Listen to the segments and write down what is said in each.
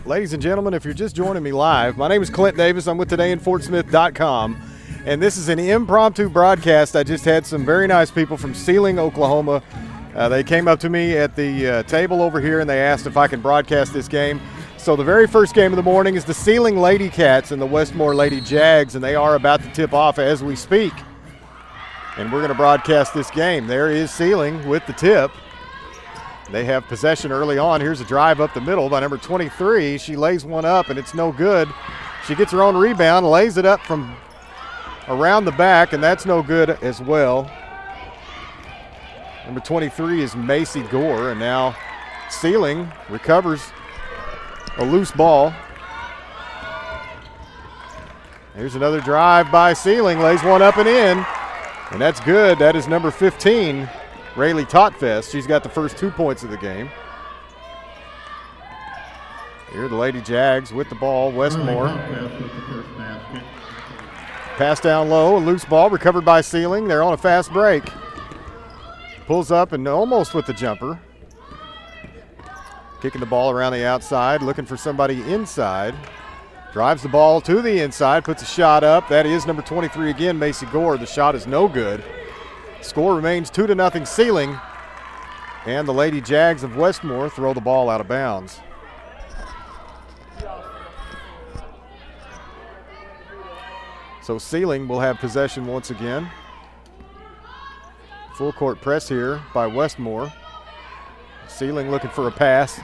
Ladies and gentlemen, if you're just joining me live, my name is Clint Davis. I'm with todayinfortsmith.com, and this is an impromptu broadcast. I just had some very nice people from Seiling, Oklahoma. They came up to me at the table over here, and they asked if I can broadcast this game. So the very first game of the morning is the Seiling Lady Cats and the Westmoore Lady Jags, and they are about to tip off as we speak. And we're going to broadcast this game. There is Seiling with the tip. They have possession early on. Here's a drive up the middle by number 23. She lays one up, and it's no good. She gets her own rebound, lays it up from around the back, and that's no good as well. Number 23 is Macy Gore, and now Seiling recovers a loose ball. Here's another drive by Seiling, lays one up and in, and that's good. That is number 15. Rayleigh Totfest. She's got the first 2 points of the game. Here the Lady Jags with the ball. Westmoore. Pass down low, a loose ball recovered by Seiling. They're on a fast break. Pulls up and almost with the jumper. Kicking the ball around the outside, looking for somebody inside. Drives the ball to the inside, puts a shot up. That is number 23 again, Macy Gore. The shot is no good. Score remains 2-0 Seiling, and the Lady Jags of Westmoore throw the ball out of bounds. So Seiling will have possession once again. Full court press here by Westmoore. Seiling looking for a pass.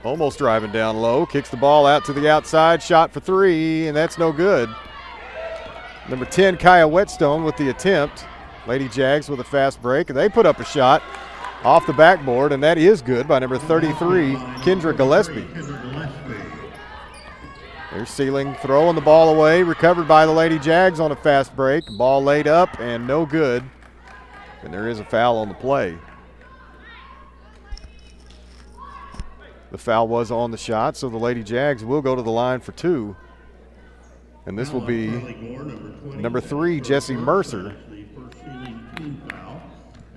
Almost driving down low, kicks the ball out to the outside, shot for three, and that's no good. Number 10, Kaya Whetstone with the attempt. Lady Jags with a fast break, and they put up a shot off the backboard, and that is good by number 33, Kendra Gillespie. There's Seiling throwing the ball away, recovered by the Lady Jags on a fast break. Ball laid up and no good, and there is a foul on the play. The foul was on the shot, so the Lady Jags will go to the line for two. And this will be number 3, Jessie Mercer.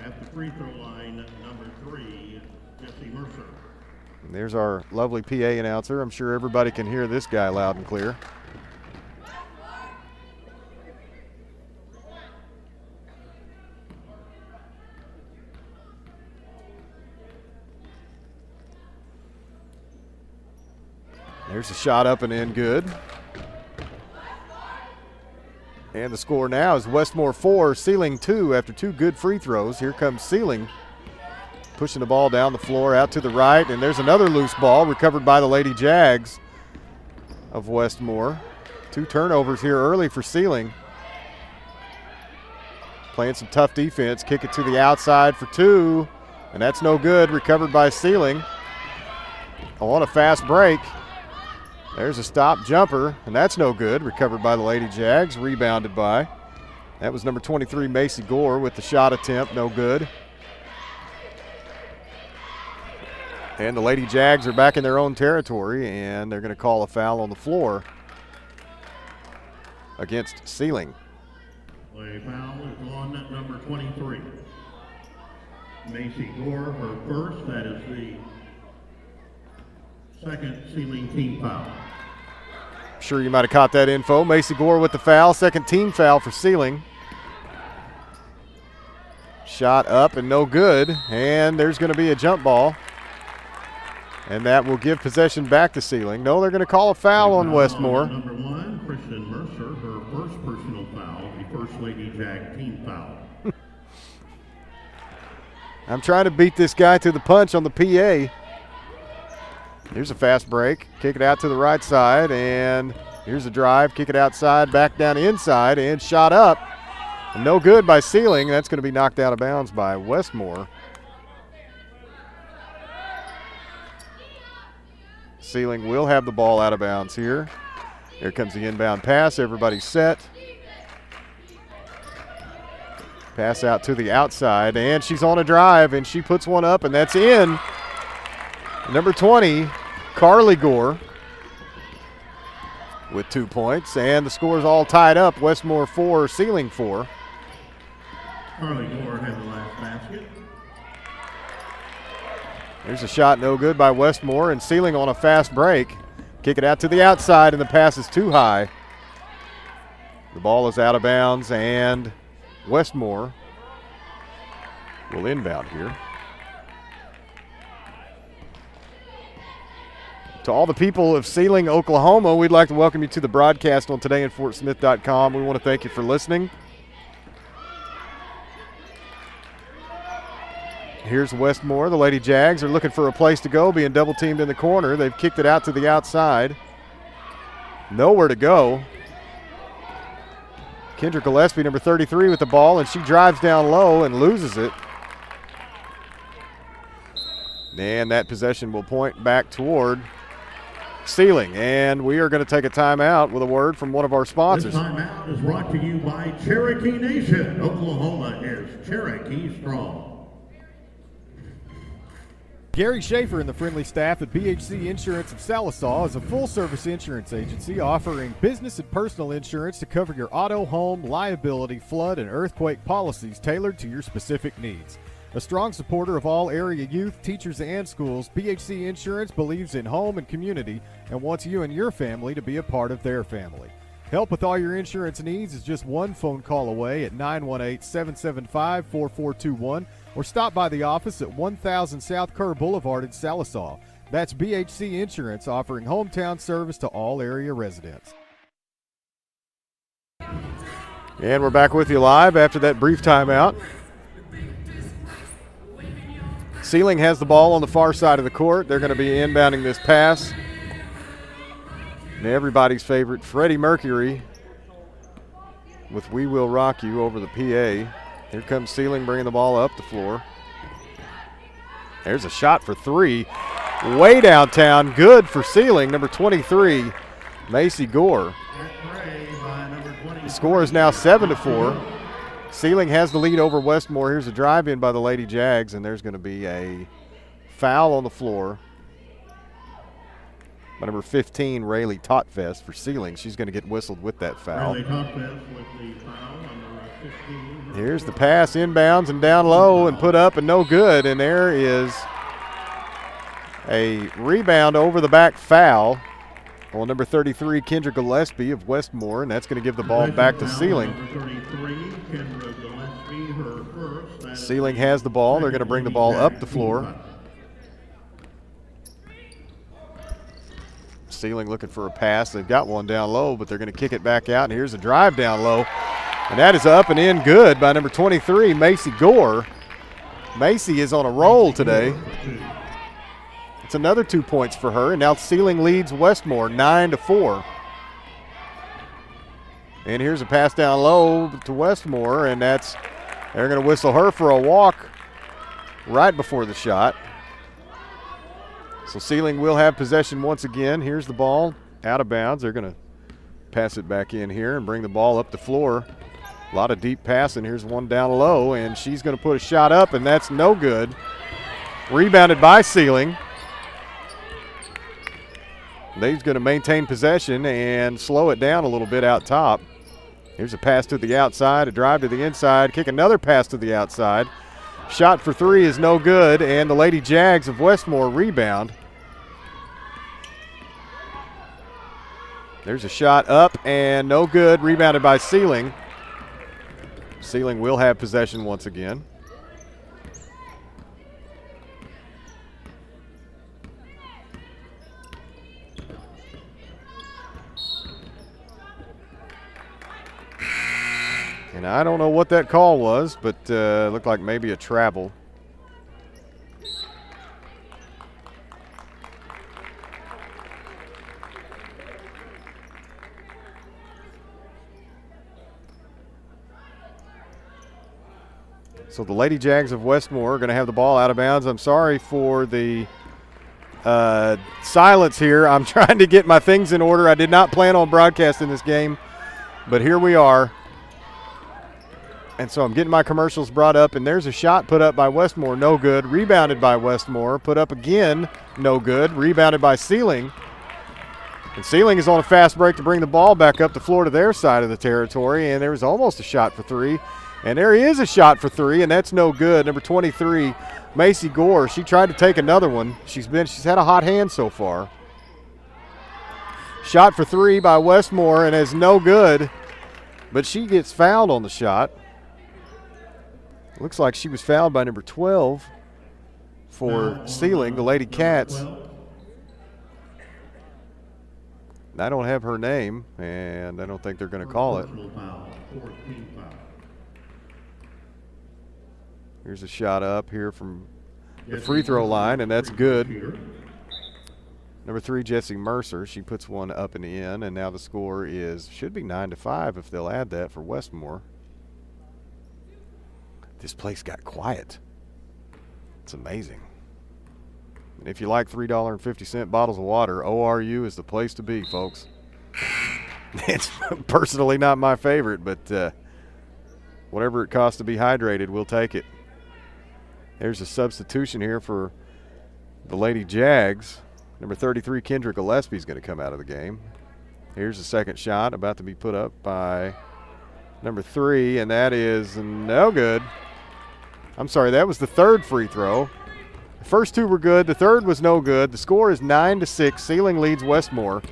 At the free throw line, number 3, Jessie Mercer. And there's our lovely PA announcer. I'm sure everybody can hear this guy loud and clear. There's a shot up and in, good. And the score now is Westmoore 4, Seiling 2 after 2 good free throws. Here comes Seiling pushing the ball down the floor out to the right, and there's another loose ball recovered by the Lady Jags of Westmoore. 2 turnovers here early for Seiling. Playing some tough defense, kick it to the outside for 2, and that's no good, recovered by Seiling. On a fast break. There's a stop jumper, and that's no good. Recovered by the Lady Jags, rebounded by. That was number 23, Macy Gore, with the shot attempt, no good. And the Lady Jags are back in their own territory, and they're going to call a foul on the floor against Seiling. A foul is on number 23. Macy Gore, her first. That is the second Seiling team foul. Sure you might have caught that info. Macy Gore with the foul, second team foul for Seiling. Shot up and no good, and there's going to be a jump ball. And that will give possession back to Seiling. No, they're going to call a foul on Westmoore. Number 1, Kristen Mercer, her first personal foul, the first Lady Jag team foul. I'm trying to beat this guy to the punch on the PA. Here's a fast break, kick it out to the right side, and here's a drive, kick it outside, back down inside, and shot up. And no good by Seiling. That's going to be knocked out of bounds by Westmoore. Seiling will have the ball out of bounds here. Here comes the inbound pass, everybody's set. Pass out to the outside, and she's on a drive, and she puts one up, and that's in. Number 20, Carly Gore with 2 points, and the score is all tied up. Westmoore 4, Seiling 4. Carly Gore had the last basket. There's a shot, no good by Westmoore, and Seiling on a fast break. Kick it out to the outside, and the pass is too high. The ball is out of bounds, and Westmoore will inbound here. To all the people of Seiling, Oklahoma, we'd like to welcome you to the broadcast on todayinfortsmith.com. We want to thank you for listening. Here's Westmoore. The Lady Jags are looking for a place to go, being double teamed in the corner. They've kicked it out to the outside. Nowhere to go. Kendra Gillespie, number 33, with the ball, and she drives down low and loses it. And that possession will point back toward Seiling. And we are going to take a timeout with a word from one of our sponsors. This timeout is brought to you by Cherokee Nation. Oklahoma is Cherokee strong. Gary Schaefer and the friendly staff at BHC Insurance of Salisaw is a full-service insurance agency offering business and personal insurance to cover your auto, home, liability, flood, and earthquake policies tailored to your specific needs. A strong supporter of all area youth, teachers, and schools, BHC Insurance believes in home and community and wants you and your family to be a part of their family. Help with all your insurance needs is just one phone call away at 918-775-4421 or stop by the office at 1000 South Kerr Boulevard in Salisaw. That's BHC Insurance, offering hometown service to all area residents. And we're back with you live after that brief timeout. Seiling has the ball on the far side of the court. They're going to be inbounding this pass. And everybody's favorite, Freddie Mercury, with We Will Rock You over the PA. Here comes Seiling bringing the ball up the floor. There's a shot for three. Way downtown. Good for Seiling, number 23, Macy Gore. The score is now 7-4. Seiling has the lead over Westmoore. Here's a drive in by the Lady Jags, and there's going to be a foul on the floor by number 15, Rayleigh Totfest for Seiling. She's going to get whistled with that foul. Rayleigh Totfest with the foul on number 15. Here's the pass, inbounds and down low and put up and no good. And there is a rebound over the back foul on number 33, Kendra Gillespie of Westmoore, and that's going to give the ball back to Seiling. Seiling has the ball. They're going to bring the ball up the floor. Seiling looking for a pass. They've got one down low, but they're going to kick it back out. And here's a drive down low. And that is up and in good by number 23, Macy Gore. Macy is on a roll today. It's another 2 points for her. And now Seiling leads Westmoore 9-4. And here's a pass down low to Westmoore, and they're going to whistle her for a walk right before the shot. So Seiling will have possession once again. Here's the ball out of bounds. They're going to pass it back in here and bring the ball up the floor. A lot of deep passing. Here's one down low, and she's going to put a shot up, and that's no good. Rebounded by Seiling. They's going to maintain possession and slow it down a little bit out top. Here's a pass to the outside, a drive to the inside, kick another pass to the outside. Shot for three is no good, and the Lady Jags of Westmoore rebound. There's a shot up and no good, rebounded by Seiling. Seiling will have possession once again. And I don't know what that call was, but looked like maybe a travel. So the Lady Jags of Westmoore are going to have the ball out of bounds. I'm sorry for the silence here. I'm trying to get my things in order. I did not plan on broadcasting this game, but here we are. And so I'm getting my commercials brought up, and there's a shot put up by Westmoore, no good. Rebounded by Westmoore, put up again, no good. Rebounded by Seiling. And Seiling is on a fast break to bring the ball back up the floor to their side of the territory, and there was almost a shot for three. And there is a shot for three, and that's no good. Number 23, Macy Gore, she tried to take another one. She's had a hot hand so far. Shot for three by Westmoore, and is no good, but she gets fouled on the shot. Looks like she was fouled by number 12 for Seiling, the Lady Cats. I don't have her name, and I don't think they're going to call it. Here's a shot up here from the free throw line, and that's good. Number 3, Jessie Mercer, she puts one up and in, and now the score should be 9-5 if they'll add that for Westmoore. This place got quiet. It's amazing. And if you like $3.50 bottles of water, ORU is the place to be, folks. It's personally not my favorite, but whatever it costs to be hydrated, we'll take it. There's a substitution here for the Lady Jags. Number 33, Kendra Gillespie is going to come out of the game. Here's the second shot about to be put up by number 3, and that is no good. I'm sorry, that was the third free throw. The first two were good. The third was no good. The score is 9-6. Seiling leads Westmoore.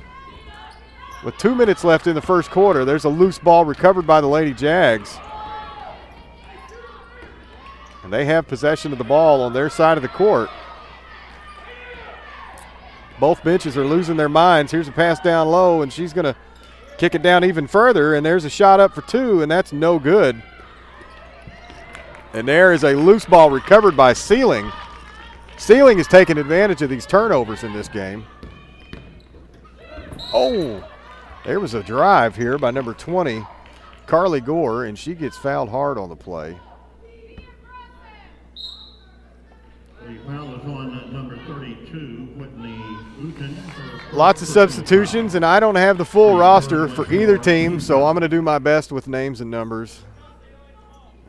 With 2 minutes left in the first quarter, there's a loose ball recovered by the Lady Jags. And they have possession of the ball on their side of the court. Both benches are losing their minds. Here's a pass down low, and she's going to kick it down even further, and there's a shot up for 2, and that's no good. And there is a loose ball recovered by Seiling. Seiling is taking advantage of these turnovers in this game. Oh, there was a drive here by number 20, Carly Gore, and she gets fouled hard on the play. The foul is on number 32, Whitney Luton. Lots of substitutions, and I don't have the full roster for either team, so I'm going to do my best with names and numbers.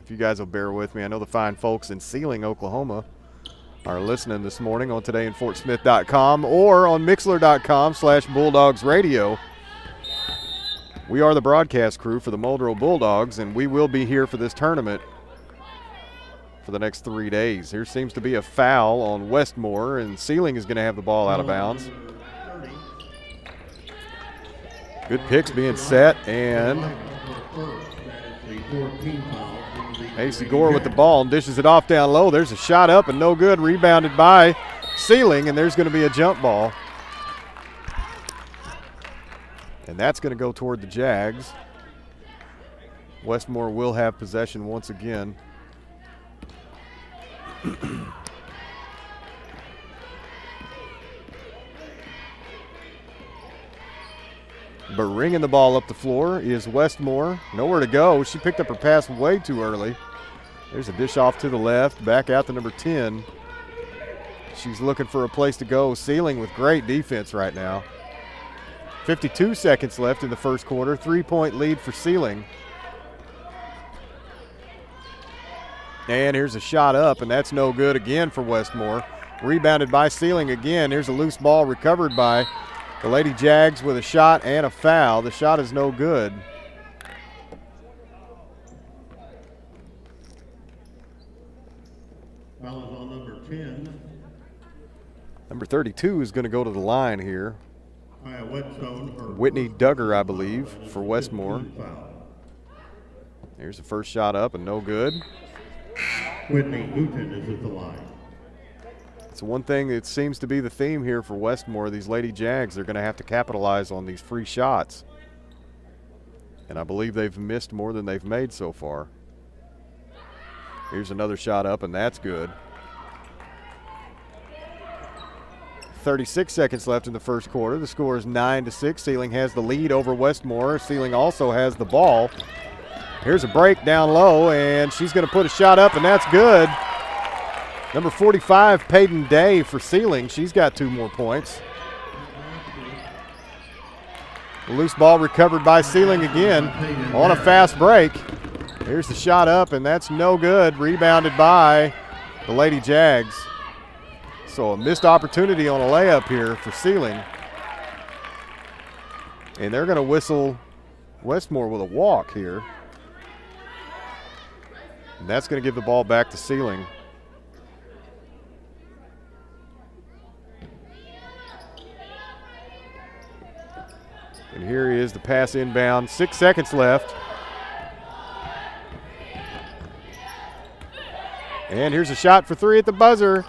If you guys will bear with me. I know the fine folks in Seiling, Oklahoma are listening this morning on todayinfortsmith.com or on mixler.com/bulldogsradio. We are the broadcast crew for the Muldrow Bulldogs, and we will be here for this tournament for the next 3 days. Here seems to be a foul on Westmoore, and Seiling is going to have the ball out of bounds. Good picks being set, and Macy Gore with the ball and dishes it off down low. There's a shot up and no good, rebounded by Seiling, and there's going to be a jump ball. And that's going to go toward the Jags. Westmoore will have possession once again. But ringing the ball up the floor is Westmoore. Nowhere to go. She picked up her pass way too early. There's a dish off to the left, back out to number 10. She's looking for a place to go. Seiling with great defense right now. 52 seconds left in the first quarter. 3-point lead for Seiling. And here's a shot up, and that's no good again for Westmoore. Rebounded by Seiling again. Here's a loose ball recovered by the Lady Jags with a shot and a foul. The shot is no good. Foul is on number 10. Number 32 is going to go to the line here. Whitney Duggar, I believe, for Westmoore. Here's the first shot up and no good. Whitney Luton is at the line. It's one thing that seems to be the theme here for Westmoore. These Lady Jags, they're going to have to capitalize on these free shots. And I believe they've missed more than they've made so far. Here's another shot up, and that's good. 36 seconds left in the first quarter. The score is 9-6. Seiling has the lead over Westmoore. Seiling also has the ball. Here's a break down low, and she's going to put a shot up, and that's good. Number 45, Peyton Day for Seiling. She's got 2 more points. The loose ball recovered by Seiling again on a fast break. Here's the shot up, and that's no good. Rebounded by the Lady Jags. So a missed opportunity on a layup here for Seiling. And they're going to whistle Westmoore with a walk here. And that's going to give the ball back to Seiling. And here is the pass inbound. 6 seconds left. And here's a shot for three at the buzzer.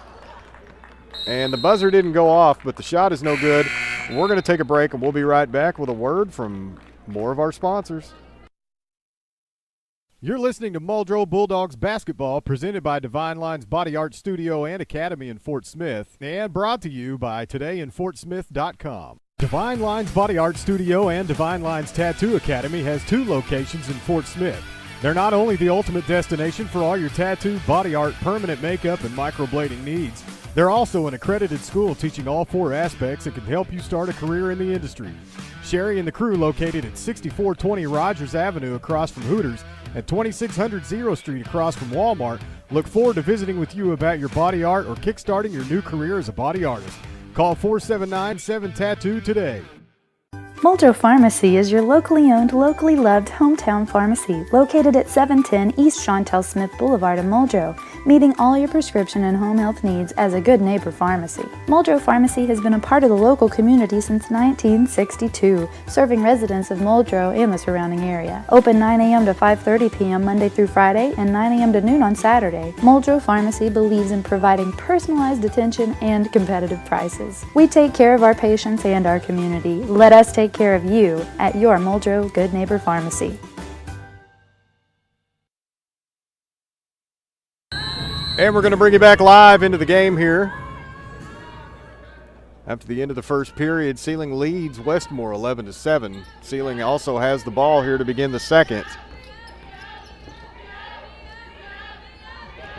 And the buzzer didn't go off, but the shot is no good. We're going to take a break, and we'll be right back with a word from more of our sponsors. You're listening to Muldrow Bulldogs basketball, presented by Divine Lines Body Art Studio and Academy in Fort Smith, and brought to you by todayinfortsmith.com. Divine Lines Body Art Studio and Divine Lines Tattoo Academy has 2 locations in Fort Smith. They're not only the ultimate destination for all your tattoo, body art, permanent makeup, and microblading needs, they're also an accredited school teaching all 4 aspects that can help you start a career in the industry. Sherry and the crew, located at 6420 Rogers Avenue across from Hooters and 2600 Zero Street across from Walmart, look forward to visiting with you about your body art or kickstarting your new career as a body artist. Call 479-7TATTOO today. Muldrow Pharmacy is your locally owned, locally loved hometown pharmacy located at 710 East Chantel Smith Boulevard in Muldrow, meeting all your prescription and home health needs as a good neighbor pharmacy. Muldrow Pharmacy has been a part of the local community since 1962, serving residents of Muldrow and the surrounding area. Open 9 a.m. to 5:30 p.m. Monday through Friday and 9 a.m. to noon on Saturday. Muldrow Pharmacy believes in providing personalized attention and competitive prices. We take care of our patients and our community. Let us take care of you at your Muldrow Good Neighbor Pharmacy. And we're going to bring you back live into the game here. After the end of the first period, Seiling leads Westmoore 11-7. Seiling also has the ball here to begin the second.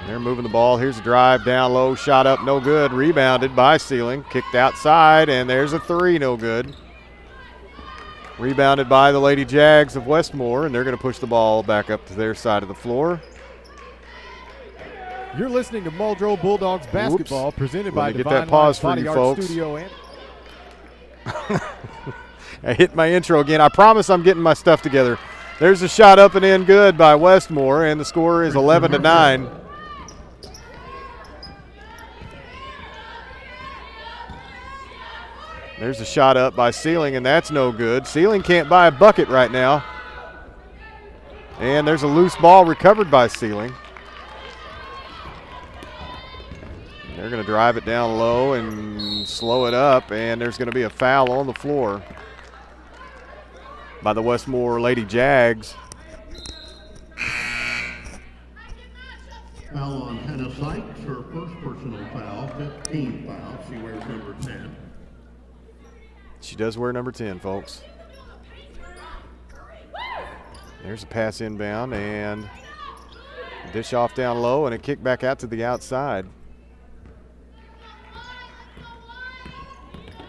And they're moving the ball. Here's a drive down low, shot up, no good. Rebounded by Seiling, kicked outside, and there's a three, no good. Rebounded by the Lady Jags of Westmoore, and they're going to push the ball back up to their side of the floor. You're listening to Muldrow Bulldogs basketball, presented by Divine Lines Body Art Studio and I hit my intro again. I promise I'm getting my stuff together. There's a shot up and in good by Westmoore, and the score is 11-9. There's a shot up by Seiling, and that's no good. Seiling can't buy a bucket right now. And there's a loose ball recovered by Seiling. They're going to drive it down low and slow it up, and there's going to be a foul on the floor by the Westmoore Lady Jags. Foul on Hannah Sykes, her first personal foul, 15th foul. She wears number 10. She does wear number 10, folks. There's a pass inbound, and dish off down low, and a kick back out to the outside.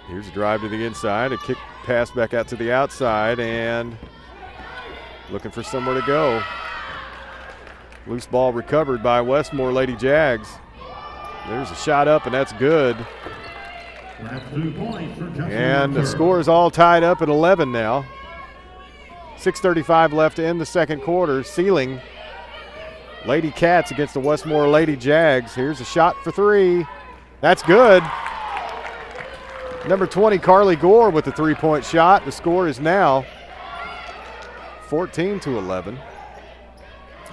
Here's a drive to the inside, a kick pass back out to the outside, and looking for somewhere to go. Loose ball recovered by Westmoore Lady Jags. There's a shot up, and that's good. That's 2 points for Justin And the Mercer. score is all tied up at 11 now. 6:35 left in the second quarter. Seiling Lady Cats against the Westmoore Lady Jags. Here's a shot for three. That's good. Number 20, Carly Gore with the three-point shot. The score is now 14-11.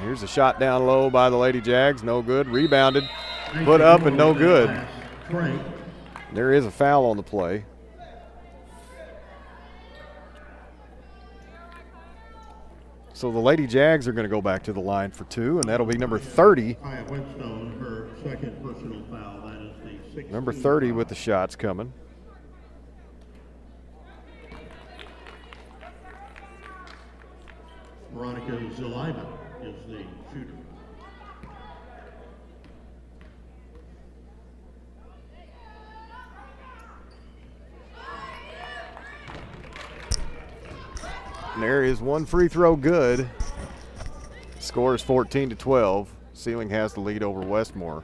Here's a shot down low by the Lady Jags. No good. Rebounded. Put up and no good. Trey. There is a foul on the play. So the Lady Jags are going to go back to the line for two, and that'll be number 30. Kaya Whetstone, her second personal foul. That is the 16th Number 30 foul. with the shots coming. Veronica Zelida is the shooter. And there is one free throw good. Score is 14-12. Seiling has the lead over Westmoore.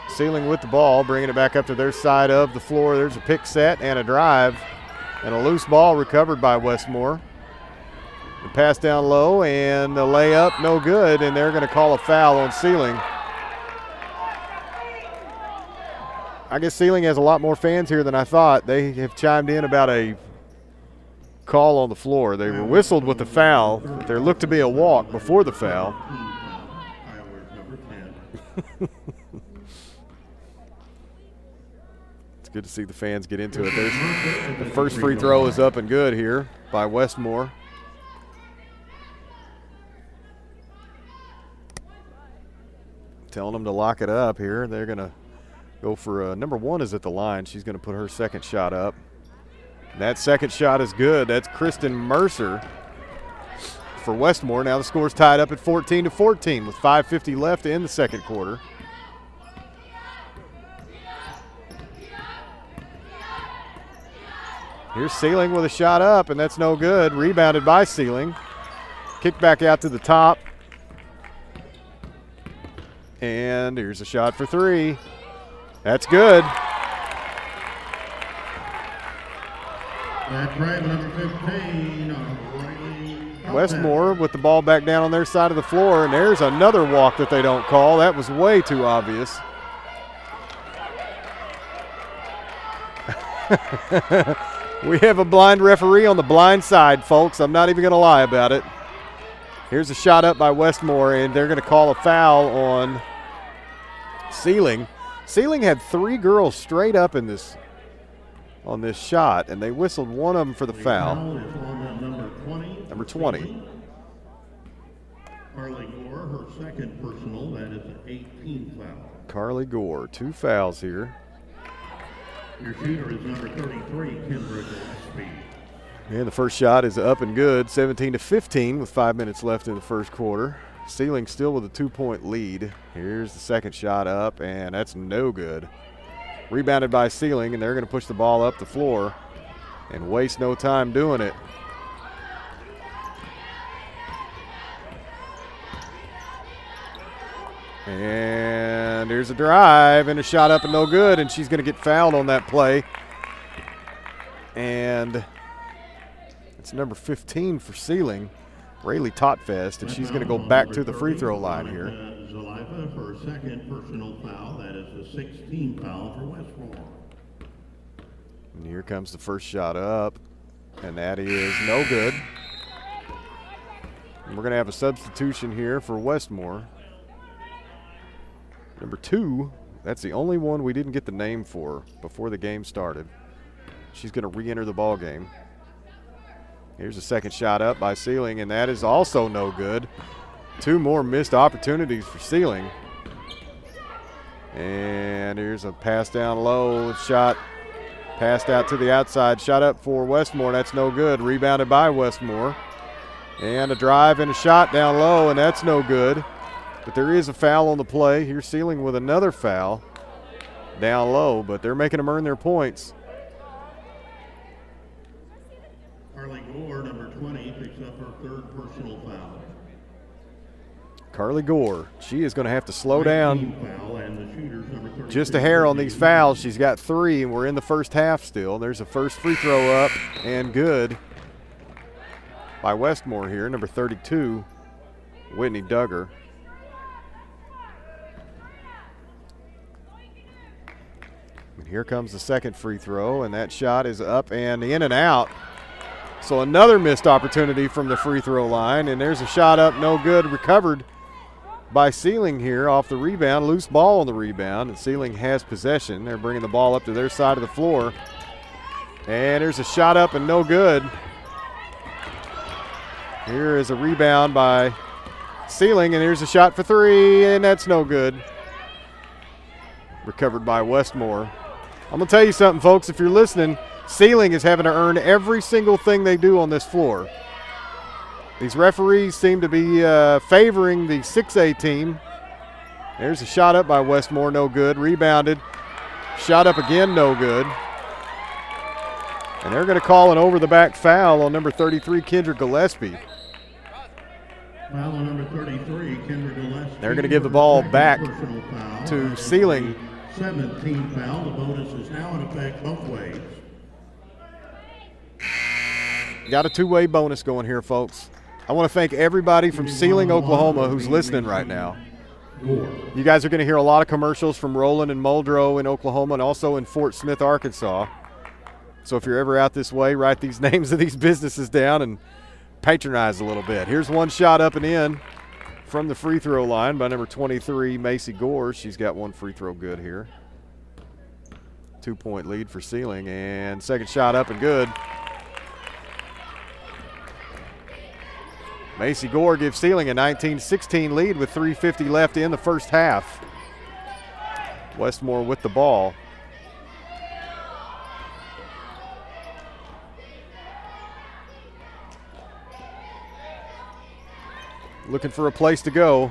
Seiling with the ball, bringing it back up to their side of the floor. There's a pick set and a drive. And a loose ball recovered by Westmoore. The pass down low and the layup, no good, and they're going to call a foul on Seiling. I guess Seiling has a lot more fans here than I thought. They have chimed in about a call on the floor. They were whistled with the foul, but there looked to be a walk before the foul. It's good to see the fans get into it. There's the first free throw is up and good here by Westmoore. Telling them to lock it up here. They're going to go for number 1 is at the line. She's going to put her second shot up. That second shot is good. That's Kristen Mercer for Westmoore. Now the score's tied up at 14-14 with 5:50 left in the second quarter. Here's Seiling with a shot up, and that's no good. Rebounded by Seiling. Kick back out to the top. And here's a shot for 3. That's good. That's right, number 15. Westmoore with the ball back down on their side of the floor, and there's another walk that they don't call. That was way too obvious. We have a blind referee on the blind side, folks. I'm not even going to lie about it. Here's a shot up by Westmoore, and they're going to call a foul on Seiling. Seiling had 3 girls straight up in this on this shot, and they whistled one of them for the foul. Number 20. Carly Gore, her second personal. That is an 18th foul. Carly Gore, 2 fouls here. Your shooter is number 33, Kendra Gillespie. And the first shot is up and good, 17-15 with 5 minutes left in the first quarter. Seiling still with a 2-point lead. Here's the second shot up, and that's no good. Rebounded by Seiling, and they're going to push the ball up the floor and waste no time doing it. And there's a drive and a shot up and no good, and she's going to get fouled on that play. And it's number 15 for Seiling, Rayleigh Totfest, and she's going to go back to the free throw line here. Zaliva for her second personal foul. That is the 16th foul for Westmoore. And here comes the first shot up, and that is no good. And we're going to have a substitution here for Westmoore. Number 2, that's the only one we didn't get the name for before the game started. She's going to re-enter the ball game. Here's a second shot up by Seiling, and that is also no good. 2 more missed opportunities for Seiling. And here's a pass down low, shot passed out to the outside, shot up for Westmoore. That's no good. Rebounded by Westmoore. And a drive and a shot down low, and that's no good. But there is a foul on the play. Here's Seiling with another foul down low, but they're making them earn their points. Carly Gore, number 20, picks up her third personal foul. Carly Gore, she is going to have to slow down Foul, and the shooter's number 33. just a hair on these fouls. She's got 3, and we're in the first half still. There's a first free throw up and good by Westmoore here, number 32, Whitney Duggar. And here comes the second free throw, and that shot is up and in and out. So another missed opportunity from the free throw line, and there's a shot up, no good, recovered by Seiling here off the rebound. Loose ball on the rebound, and Seiling has possession. They're bringing the ball up to their side of the floor. And there's a shot up and no good. Here is a rebound by Seiling, and here's a shot for 3, and that's no good. Recovered by Westmoore. I'm going to tell you something, folks. If you're listening, Seiling is having to earn every single thing they do on this floor. These referees seem to be favoring the 6A team. There's a shot up by Westmoore, no good. Rebounded. Shot up again, no good. And they're going to call an over-the-back foul on number 33, Kendra Gillespie. Foul on number 33, Kendra Gillespie. They're going to give the ball back to Seiling. 17th foul. The bonus is now in effect both ways. Got a 2-way bonus going here, folks. I want to thank everybody from Seiling, Oklahoma who's listening right now. You guys are going to hear a lot of commercials from Roland and Muldrow in Oklahoma and also in Fort Smith, Arkansas. So if you're ever out this way, write these names of these businesses down and patronize a little bit. Here's one shot up and in from the free throw line by number 23, Macy Gore. She's got one free throw good here. 2-point lead for Seiling, and second shot up and good. Macy Gore gives Seiling a 19-16 lead with 3:50 left in the first half. Westmoore with the ball. Looking for a place to go.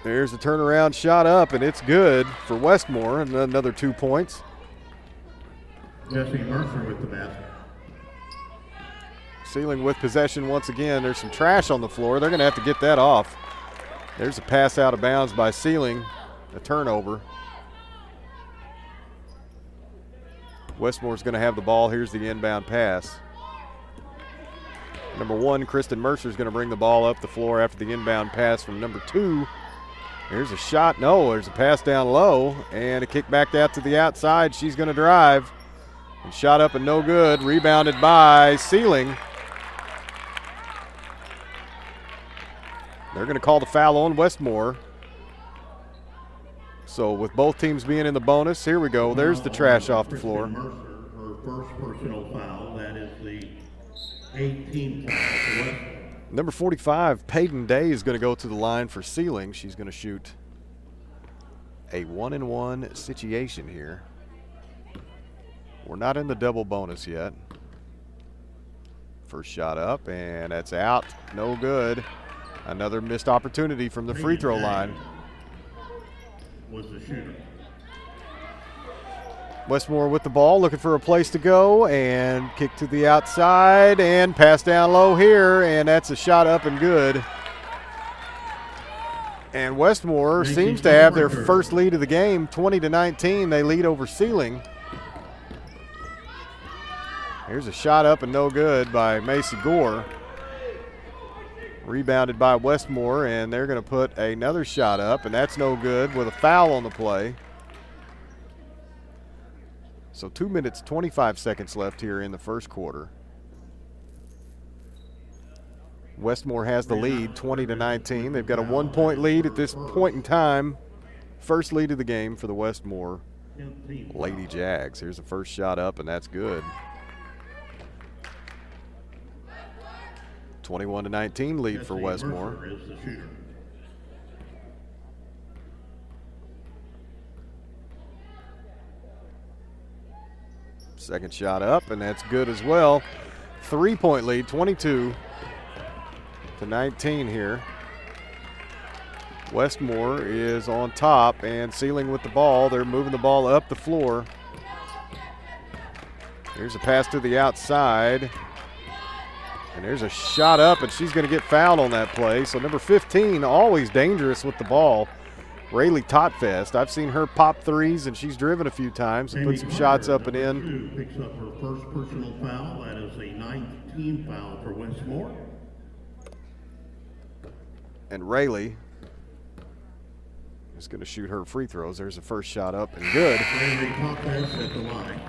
There's a turnaround shot up, and it's good for Westmoore, and another 2 points. Jesse Mercer with the basket. Seiling with possession once again. There's some trash on the floor. They're going to have to get that off. There's a pass out of bounds by Seiling, a turnover. Westmore's going to have the ball. Here's the inbound pass. Number 1, Kristen Mercer is going to bring the ball up the floor after the inbound pass from number 2. Here's a shot. No, there's a pass down low and a kick back out to the outside. She's going to drive. And shot up and no good. Rebounded by Seiling. They're going to call the foul on Westmoore. So with both teams being in the bonus, here we go. There's the trash off the floor. Mercer, her first personal foul. That is the 18th foul for Westmoore. Number 45, Peyton Day, is going to go to the line for Seiling. She's going to shoot a 1-and-1 situation here. We're not in the double bonus yet. First shot up, and that's out. No good. Another missed opportunity from the free throw line. Was the shooter. Westmoore with the ball, looking for a place to go, and kick to the outside, and pass down low here, and that's a shot up and good. And Westmoore seems to have their first lead of the game, 20-19. They lead over Seiling. Here's a shot up and no good by Macy Gore. Rebounded by Westmoore, and they're going to put another shot up, and that's no good with a foul on the play. So 2 minutes, 25 seconds left here in the first quarter. Westmoore has the lead, 20-19. They've got a 1-point lead at this point in time. First lead of the game for the Westmoore Lady Jags. Here's the first shot up, and that's good. 21-19 lead for Westmoore. Is the shooter. Second shot up, and that's good as well. 3-point lead, 22-19 here. Westmoore is on top and Seiling with the ball. They're moving the ball up the floor. Here's a pass to the outside. And there's a shot up, and she's going to get fouled on that play. So number 15, always dangerous with the ball, Rayleigh Totfest. I've seen her pop threes, and she's driven a few times and put some shots up and in. Picks up her first personal foul. That is a 19 foul for Westmoore. And Rayleigh is going to shoot her free throws. There's the first shot up and good. Rayleigh Totfest at the line.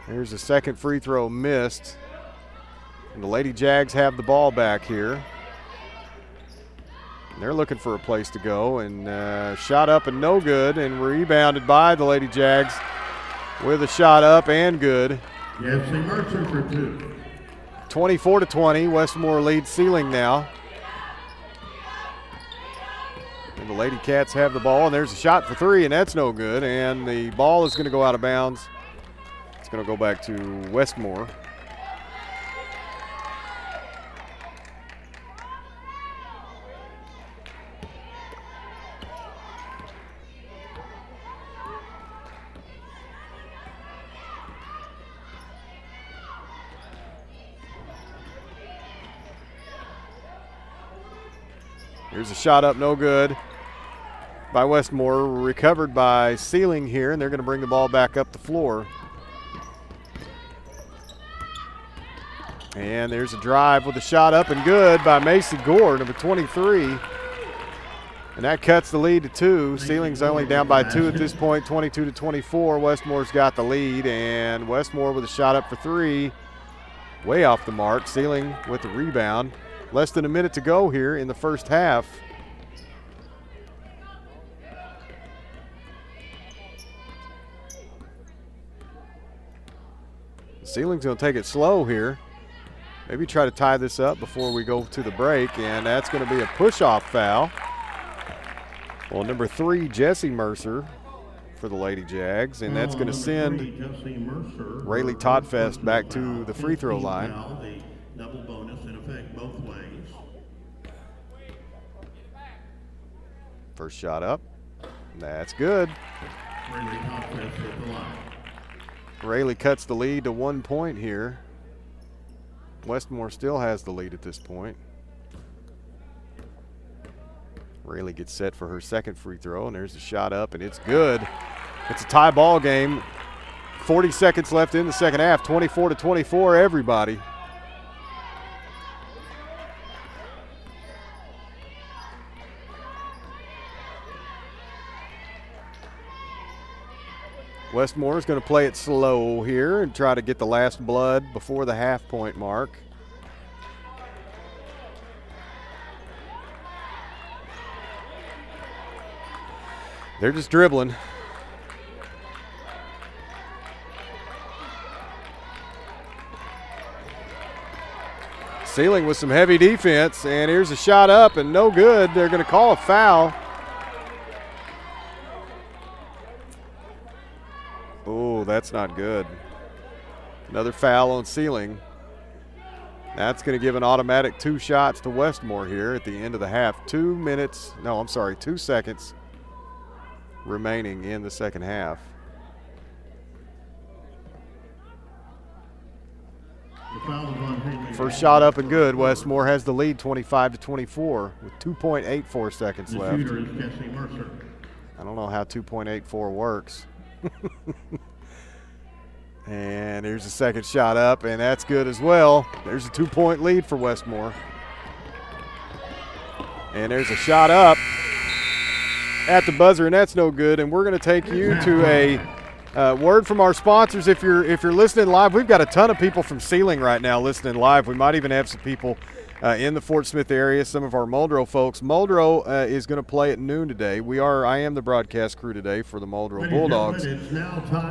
Here's the second free throw missed. And the Lady Jags have the ball back here. And they're looking for a place to go. And shot up and no good. And rebounded by the Lady Jags with a shot up and good. Yes, Mercer for 2. 24-20. Westmoore leads Seiling now. And the Lady Cats have the ball. And there's a shot for 3, and that's no good. And the ball is going to go out of bounds. It's going to go back to Westmoore. Here's a shot up, no good by Westmoore. Recovered by Seiling here, and they're going to bring the ball back up the floor. And there's a drive with a shot up and good by Macy Gore, number 23. And that cuts the lead to 2. Seiling's only down by 2 at this point, 22-24. Westmoore's got the lead, and Westmoore with a shot up for 3. Way off the mark. Seiling with the rebound. Less than a minute to go here in the first half. Seiling's going to take it slow here. Maybe try to tie this up before we go to the break, and that's going to be a push-off foul. Well, number 3, Jessie Mercer for the Lady Jags, and that's going to send Rayleigh Todfest back to the free throw line. Double bonus in effect both ways. First shot up. That's good. Rayleigh Todfest at the line. Rayleigh cuts the lead to 1 point here. Westmoore still has the lead at this point. Rayleigh gets set for her second free throw, and there's a shot up, and it's good. It's a tie ball game. 40 seconds left in the second half, 24-24, everybody. Westmoore is going to play it slow here and try to get the last blood before the half-point mark. They're just dribbling. Seiling with some heavy defense, and here's a shot up and no good. They're going to call a foul. Oh, that's not good. Another foul on Seiling. That's going to give an automatic 2 shots to Westmoore here at the end of the half. 2 seconds remaining in the second half. First shot up and good. Westmoore has the lead 25-24 with 2.84 seconds left. The shooter is Jessie Mercer. I don't know how 2.84 works. And here's the second shot up, and that's good as well. There's a 2-point lead for Westmoore. And there's a shot up at the buzzer, and that's no good. And we're going to take you to a word from our sponsors. If you're listening live, we've got a ton of people from Seiling right now listening live. We might even have some people in the Fort Smith area, some of our Muldrow folks. Muldrow is going to play at noon today. I am the broadcast crew today for the Muldrow Bulldogs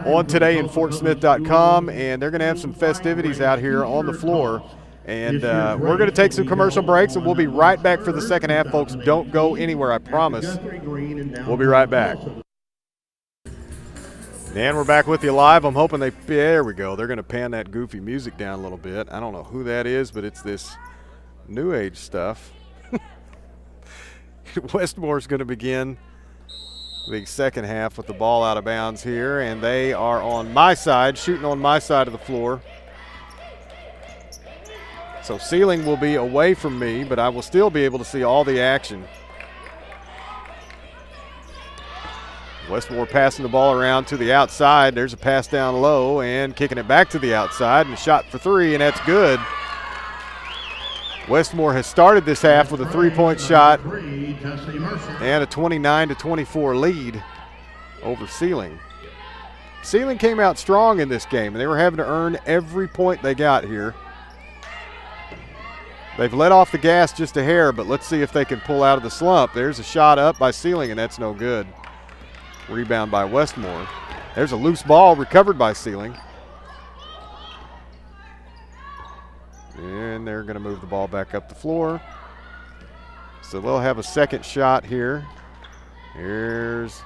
on today in FortSmith.com, and they're going to have some festivities out here on the floor. And we're going to take some commercial breaks, and we'll be right back for the second half, folks. Don't go anywhere, I promise. We'll be right back. And we're back with you live. I'm hoping there we go. They're going to pan that goofy music down a little bit. I don't know who that is, but it's this new age stuff. Westmoore's going to begin the second half with the ball out of bounds here, and they are on my side, shooting on my side of the floor. So Seiling will be away from me, but I will still be able to see all the action. Westmoore passing the ball around to the outside. There's a pass down low and kicking it back to the outside, and a shot for 3, and that's good. Westmoore has started this half with a 3-point shot and a 29-24 lead over Seiling. Seiling came out strong in this game, and they were having to earn every point they got here. They've let off the gas just a hair, but let's see if they can pull out of the slump. There's a shot up by Seiling, and that's no good. Rebound by Westmoore. There's a loose ball recovered by Seiling. And they're going to move the ball back up the floor. So they'll have a second shot here. Here's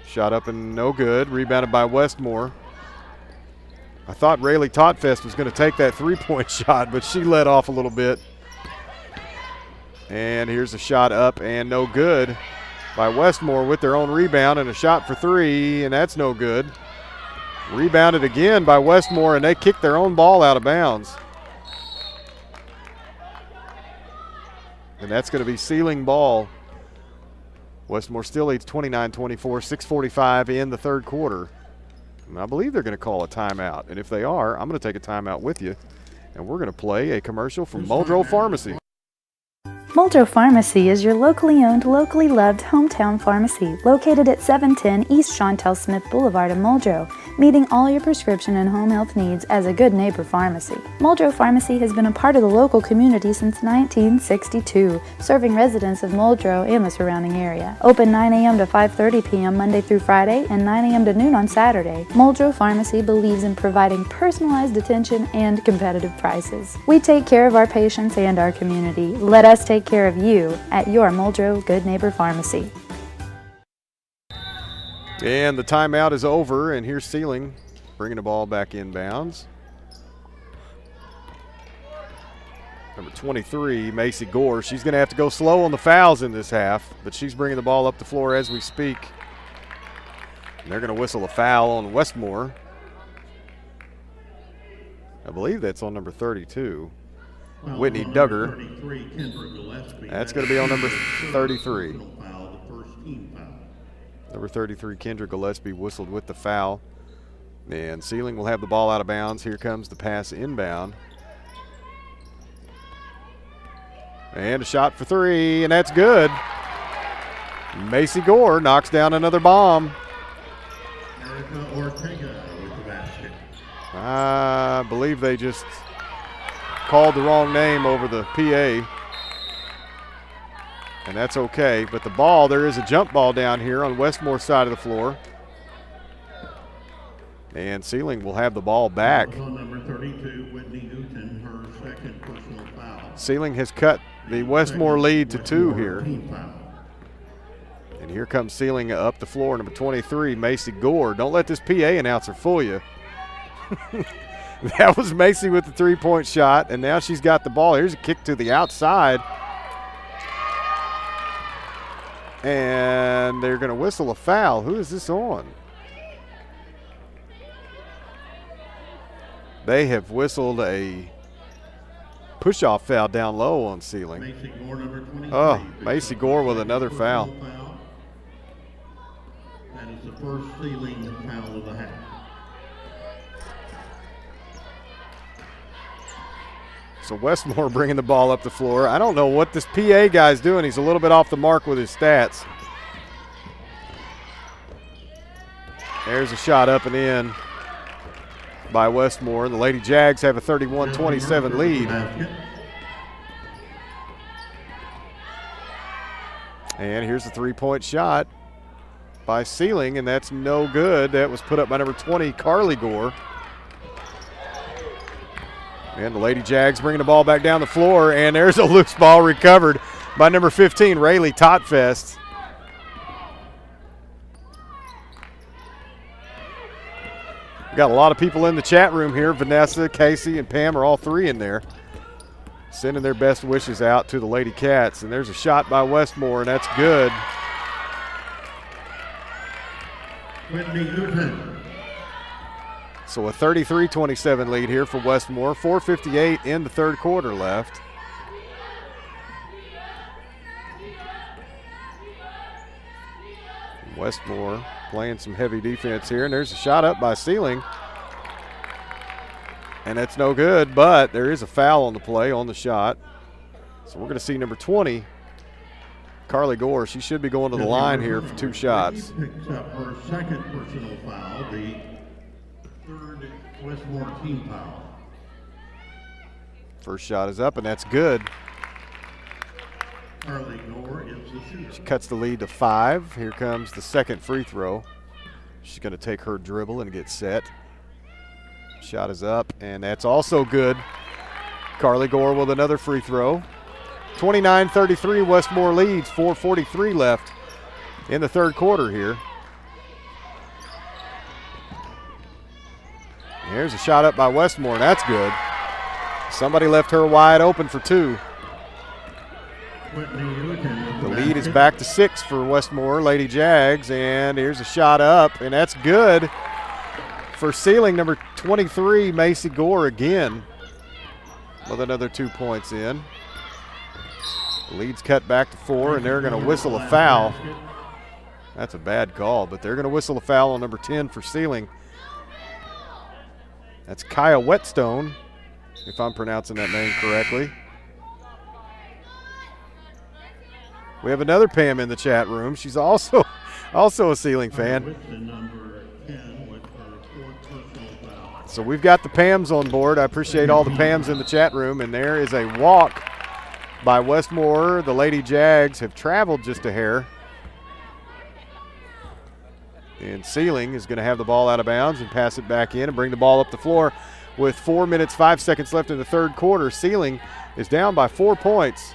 shot up and no good. Rebounded by Westmoore. I thought Rayleigh Todfest was going to take that 3-point shot, but she let off a little bit. And here's a shot up and no good by Westmoore with their own rebound, and a shot for 3, and that's no good. Rebounded again by Westmoore, and they kicked their own ball out of bounds. and that's going to be Seiling ball. Westmoore still leads 29-24, 6:45 in the third quarter. And I believe they're going to call a timeout, and if they are, I'm going to take a timeout with you, and we're going to play a commercial from Muldrow Pharmacy. Muldrow Pharmacy is your locally owned, locally loved hometown pharmacy located at 710 East Chantel Smith Boulevard in Muldrow, meeting all your prescription and home health needs as a good neighbor pharmacy. Muldrow Pharmacy has been a part of the local community since 1962, serving residents of Muldrow and the surrounding area. Open 9 a.m. to 5:30 p.m. Monday through Friday and 9 a.m. to noon on Saturday. Muldrow Pharmacy believes in providing personalized attention and competitive prices. We take care of our patients and our community. Let us take care of you at your Muldrow Good Neighbor Pharmacy. And the timeout is over, and here's Seiling bringing the ball back inbounds. Number 23, Macy Gore. She's going to have to go slow on the fouls in this half, but she's bringing the ball up the floor as we speak. And they're going to whistle a foul on Westmoore. I believe that's on number 32. Whitney Duggar. That's going to be on number 33. Number 33, Kendra Gillespie, whistled with the foul. And Seiling will have the ball out of bounds. Here comes the pass inbound. And a shot for three, and that's good. Macy Gore knocks down another bomb. Erica Ortega with the basket. I believe they just called the wrong name over the PA. And that's okay, but the ball, there is a jump ball down here on Westmore's side of the floor. And Seiling will have the ball back. On number 32, Whitney Newton, her second personal foul. Seiling has cut the Westmoore lead to 2 here. And here comes Seiling up the floor, number 23, Macy Gore. Don't let this PA announcer fool you. That was Macy with the three-point shot, and now she's got the ball. Here's a kick to the outside. And they're going to whistle a foul. Who is this on? They have whistled a push-off foul down low on Seiling. Macy Gore, number 23. Oh, Macy Gore with another foul. That is the first Seiling foul of the half. So Westmoore bringing the ball up the floor. I don't know what this PA guy's doing. He's a little bit off the mark with his stats. There's a shot up and in by Westmoore. The Lady Jags have a 31-27 lead. And here's the three-point shot by Seiling, and that's no good. That was put up by number 20, Carly Gore. And the Lady Jags bringing the ball back down the floor, and there's a loose ball recovered by number 15, Rayleigh Totfest. We got a lot of people in the chat room here. Vanessa, Casey, and Pam are all three in there, sending their best wishes out to the Lady Cats. And there's a shot by Westmoore, and that's good. Whitney Newton. So a 33-27 lead here for Westmoore. 4:58 in the third quarter left. Westmoore playing some heavy defense here, and there's a shot up by Seiling. And that's no good, but there is a foul on the play on the shot. So we're going to see number 20, Carly Gore. She should be going to the line here for 2 shots. Picks up her second personal foul, the third Westmoore team foul. First shot is up, and that's good. Carly Gore is the shooter. She cuts the lead to 5. Here comes the second free throw. She's going to take her dribble and get set. Shot is up, and that's also good. Carly Gore with another free throw. 29-33, Westmoore leads. 4:43 left in the third quarter here. Here's a shot up by Westmoore, and that's good. Somebody left her wide open for 2. The lead is back to 6 for Westmoore Lady Jags, and here's a shot up, and that's good for Seiling. Number 23, Macy Gore again with another 2 points in. The lead's cut back to 4, and they're going to whistle a foul. That's a bad call, but they're going to whistle a foul on number 10 for Seiling. That's Kaya Whetstone, if I'm pronouncing that name correctly. We have another Pam in the chat room. She's also a Seiling fan. So we've got the Pams on board. I appreciate all the Pams in the chat room. And there is a walk by Westmoore. The Lady Jags have traveled just a hair. And Seiling is going to have the ball out of bounds and pass it back in and bring the ball up the floor with 4 minutes, 5 seconds left in the third quarter. Seiling is down by 4 points.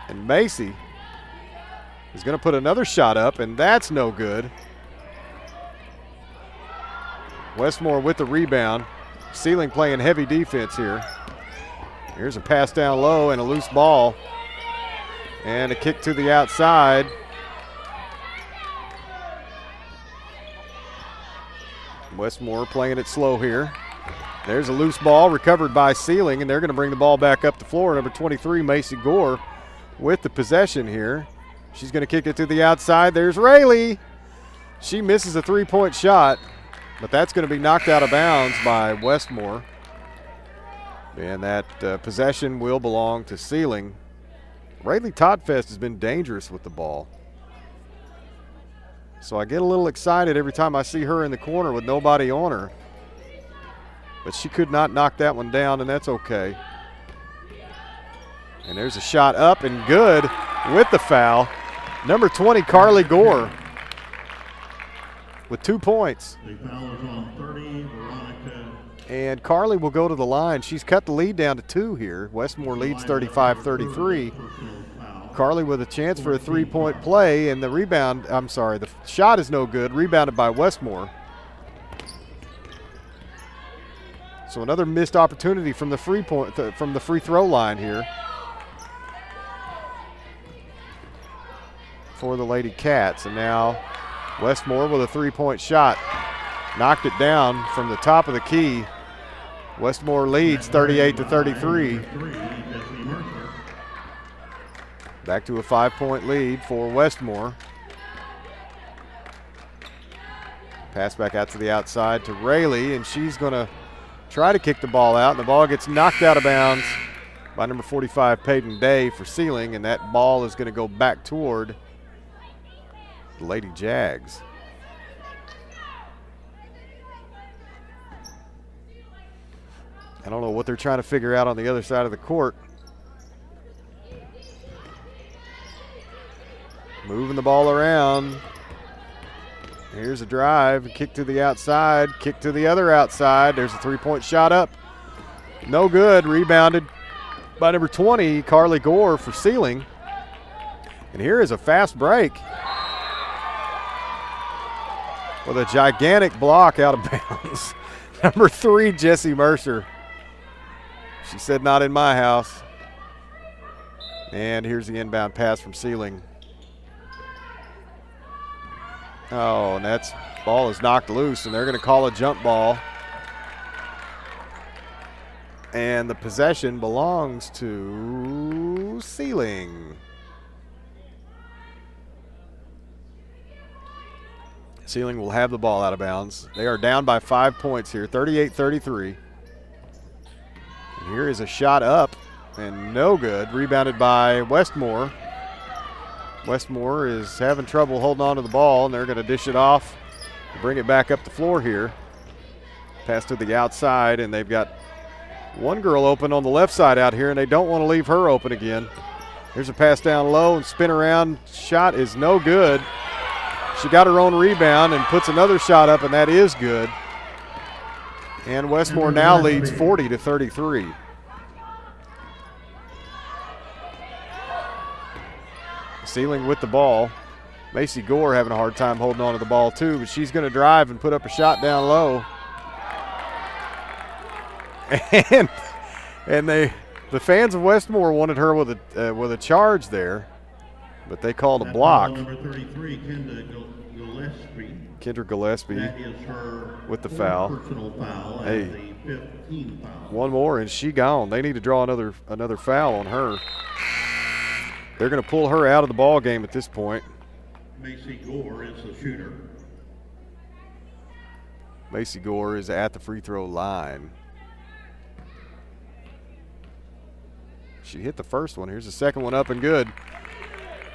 And Macy is going to put another shot up, and that's no good. Westmoore with the rebound. Seiling playing heavy defense here. Here's a pass down low and a loose ball. And a kick to the outside. Westmoore playing it slow here. There's a loose ball recovered by Seiling, and they're going to bring the ball back up the floor. Number 23, Macy Gore, with the possession here. She's going to kick it to the outside. There's Rayleigh. She misses a three-point shot, but that's going to be knocked out of bounds by Westmoore. And that possession will belong to Seiling. Rayleigh Toddfest has been dangerous with the ball. So I get a little excited every time I see her in the corner with nobody on her. But she could not knock that one down, and that's okay. And there's a shot up and good with the foul. Number 20, Carly Gore, with 2 points. The foul is on 30, Veronica. And Carly will go to the line. She's cut the lead down to 2 here. Westmoore leads 35-33. Carly with a chance for a three-point play, and the shot is no good, rebounded by Westmoore. So another missed opportunity from the free throw line here for the Lady Cats. And now Westmoore with a three-point shot. Knocked it down from the top of the key. Westmoore leads 38-33. Back to a 5-point lead for Westmoore. Pass back out to the outside to Rayleigh, and she's going to try to kick the ball out, and the ball gets knocked out of bounds by number 45, Peyton Day, for Seiling, and that ball is going to go back toward the Lady Jags. I don't know what they're trying to figure out on the other side of the court. Moving the ball around. Here's a drive, kick to the outside, kick to the other outside. There's a three-point shot up. No good, rebounded by number 20, Carly Gore, for Seiling. And here is a fast break with a gigantic block out of bounds. Number 3, Jessie Mercer. She said, "Not in my house." And here's the inbound pass from Seiling. Oh, and that ball is knocked loose, and they're going to call a jump ball. And the possession belongs to Seiling. Seiling will have the ball out of bounds. They are down by 5 points here, 38-33. And here is a shot up, and no good. Rebounded by Westmoore. Westmoore is having trouble holding on to the ball, and they're going to dish it off, bring it back up the floor here. Pass to the outside, and they've got one girl open on the left side out here, and they don't want to leave her open again. Here's a pass down low and spin around. Shot is no good. She got her own rebound and puts another shot up, and that is good. And Westmoore now leads 40-33. Seiling with the ball. Macy Gore having a hard time holding on to the ball too, but she's going to drive and put up a shot down low. And the fans of Westmoore wanted her with a charge there, but they called a block. Number 33, Kendra Gillespie that is her with the foul. Personal foul. Hey. And the 15th foul. One more and she gone. They need to draw another foul on her. They're going to pull her out of the ball game at this point. Macy Gore is the shooter. Macy Gore is at the free throw line. She hit the first one. Here's the second one up and good.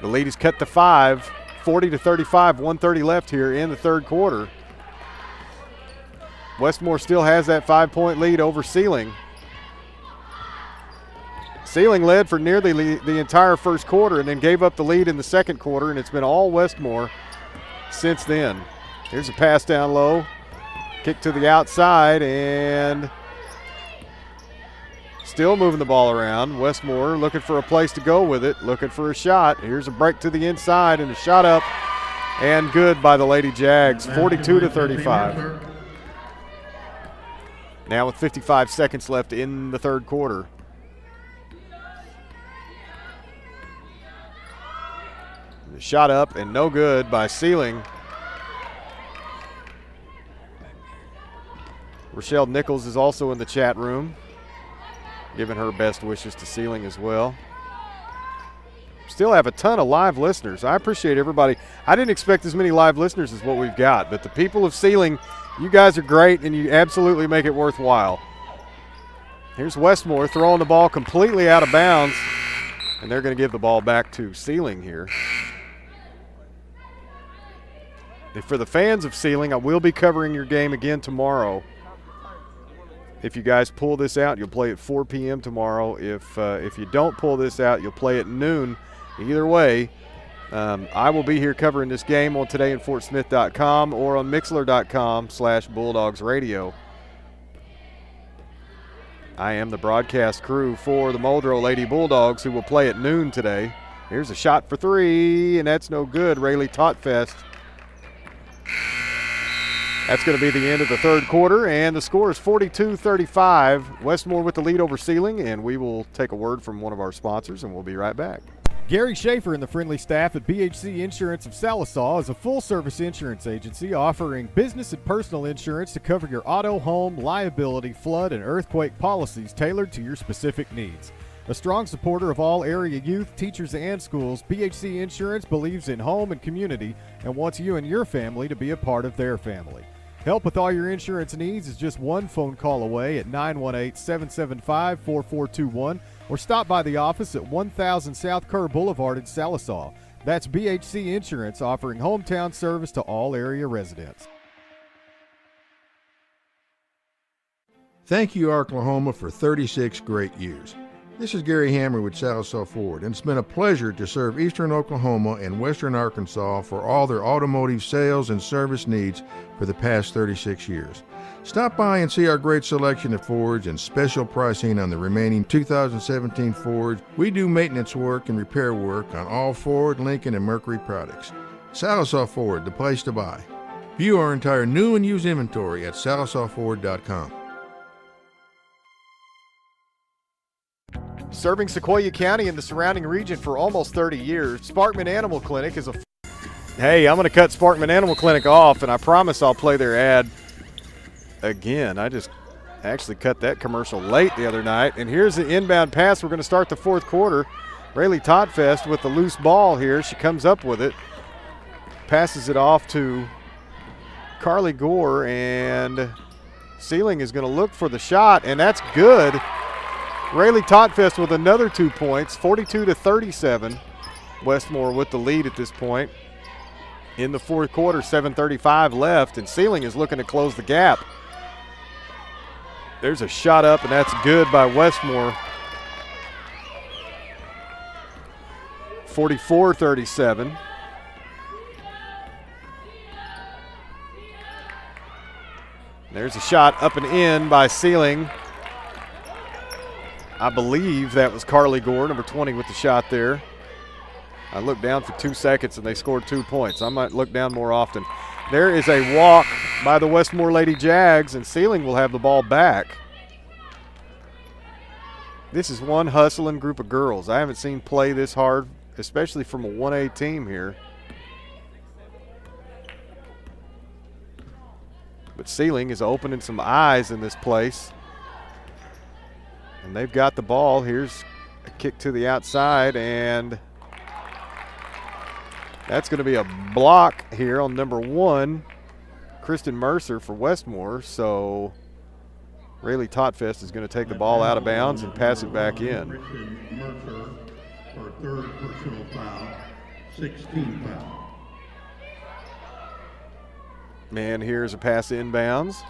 The lead is cut to 5, 40-35, 1:30 left here in the third quarter. Westmoore still has that 5-point lead over Seiling. Seiling led for nearly the entire first quarter and then gave up the lead in the second quarter, and it's been all Westmoore since then. Here's a pass down low. Kick to the outside, and still moving the ball around. Westmoore looking for a place to go with it, looking for a shot. Here's a break to the inside, and a shot up, and good by the Lady Jags, 42-35. Now with 55 seconds left in the third quarter. The shot up and no good by Seiling. Rochelle Nichols is also in the chat room, giving her best wishes to Seiling as well. Still have a ton of live listeners. I appreciate everybody. I didn't expect as many live listeners as what we've got, but the people of Seiling, you guys are great, and you absolutely make it worthwhile. Here's Westmoore throwing the ball completely out of bounds, and they're going to give the ball back to Seiling here. And for the fans of Seiling, I will be covering your game again tomorrow. If you guys pull this out, you'll play at 4 p.m. tomorrow. If you don't pull this out, you'll play at noon. Either way, I will be here covering this game on todayinfortsmith.com or on mixler.com/bulldogsradio. I am the broadcast crew for the Muldrow Lady Bulldogs, who will play at noon today. Here's a shot for 3, and that's no good. Rayleigh Totfest. That's going to be the end of the third quarter, and the score is 42-35. Westmoore with the lead over Seiling, and we will take a word from one of our sponsors, and we'll be right back. Gary Schaefer and the friendly staff at BHC Insurance of Salisaw is a full-service insurance agency offering business and personal insurance to cover your auto, home, liability, flood, and earthquake policies tailored to your specific needs. A strong supporter of all area youth, teachers, and schools, BHC Insurance believes in home and community and wants you and your family to be a part of their family. Help with all your insurance needs is just one phone call away at 918-775-4421 or stop by the office at 1000 South Kerr Boulevard in Salisaw. That's BHC Insurance, offering hometown service to all area residents. Thank you, Oklahoma, for 36 great years. This is Gary Hammer with Salisaw Ford, and it's been a pleasure to serve Eastern Oklahoma and Western Arkansas for all their automotive sales and service needs for the past 36 years. Stop by and see our great selection of Fords and special pricing on the remaining 2017 Fords. We do maintenance work and repair work on all Ford, Lincoln, and Mercury products. Salisaw Ford, the place to buy. View our entire new and used inventory at salisawford.com. Serving Sequoia County and the surrounding region for almost 30 years, Sparkman Animal Clinic is a... Hey, I'm going to cut Sparkman Animal Clinic off, and I promise I'll play their ad again. I just actually cut that commercial late the other night. And here's the inbound pass. We're going to start the fourth quarter. Rayleigh Totfest with the loose ball here. She comes up with it, passes it off to Carly Gore, and Seiling is going to look for the shot, and that's good. Rayleigh Totfest with another 2 points, 42-37. Westmoore with the lead at this point. In the fourth quarter, 7:35 left, and Seiling is looking to close the gap. There's a shot up, and that's good by Westmoore. 44-37. There's a shot up and in by Seiling. I believe that was Carly Gore, number 20, with the shot there. I looked down for 2 seconds, and they scored 2 points. I might look down more often. There is a walk by the Westmoore Lady Jags, and Seiling will have the ball back. This is one hustling group of girls. I haven't seen play this hard, especially from a 1A team here. But Seiling is opening some eyes in this place. And they've got the ball. Here's a kick to the outside, and That's going to be a block here on number 1, Kristen Mercer for Westmoore. So Rayleigh Totfest is going to take the ball out of bounds and pass it back in. Kristen Mercer for third personal foul, 16 foul. And here's a pass inbounds.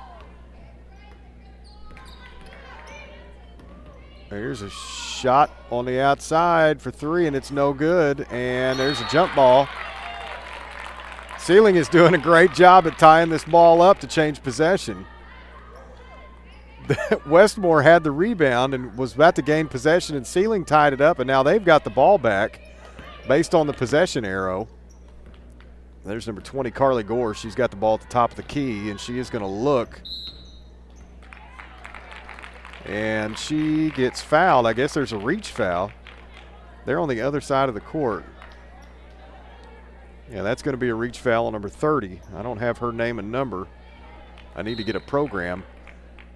There's a shot on the outside for 3, and it's no good. And there's a jump ball. Seiling is doing a great job at tying this ball up to change possession. Westmoore had the rebound and was about to gain possession, and Seiling tied it up, and now they've got the ball back based on the possession arrow. There's number 20, Carly Gore. She's got the ball at the top of the key, and she is going to look. And she gets fouled. I guess there's a reach foul. They're on the other side of the court. Yeah, that's going to be a reach foul on number 30. I don't have her name and number. I need to get a program.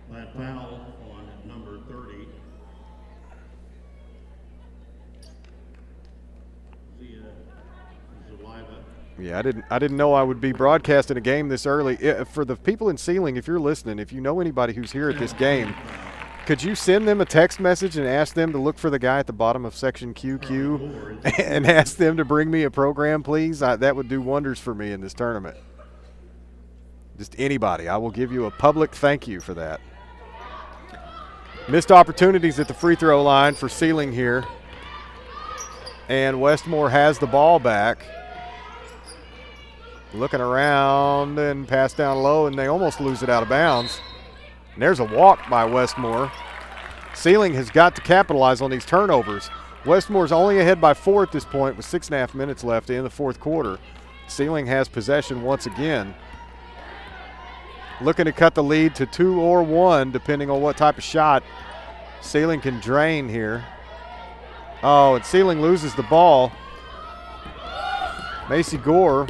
That foul on number 30. Yeah, I didn't know I would be broadcasting a game this early. For the people in Seiling, if you're listening, if you know anybody who's here at this game, could you send them a text message and ask them to look for the guy at the bottom of section QQ and ask them to bring me a program, please? That would do wonders for me in this tournament. Just anybody. I will give you a public thank you for that. Missed opportunities at the free throw line for Seiling here. And Westmoore has the ball back. Looking around and pass down low, and they almost lose it out of bounds. And there's a walk by Westmoore. Seiling has got to capitalize on these turnovers. Westmore's only ahead by 4 at this point with 6.5 minutes left in the fourth quarter. Seiling has possession once again. Looking to cut the lead to 2 or 1, depending on what type of shot Seiling can drain here. Oh, and Seiling loses the ball. Macy Gore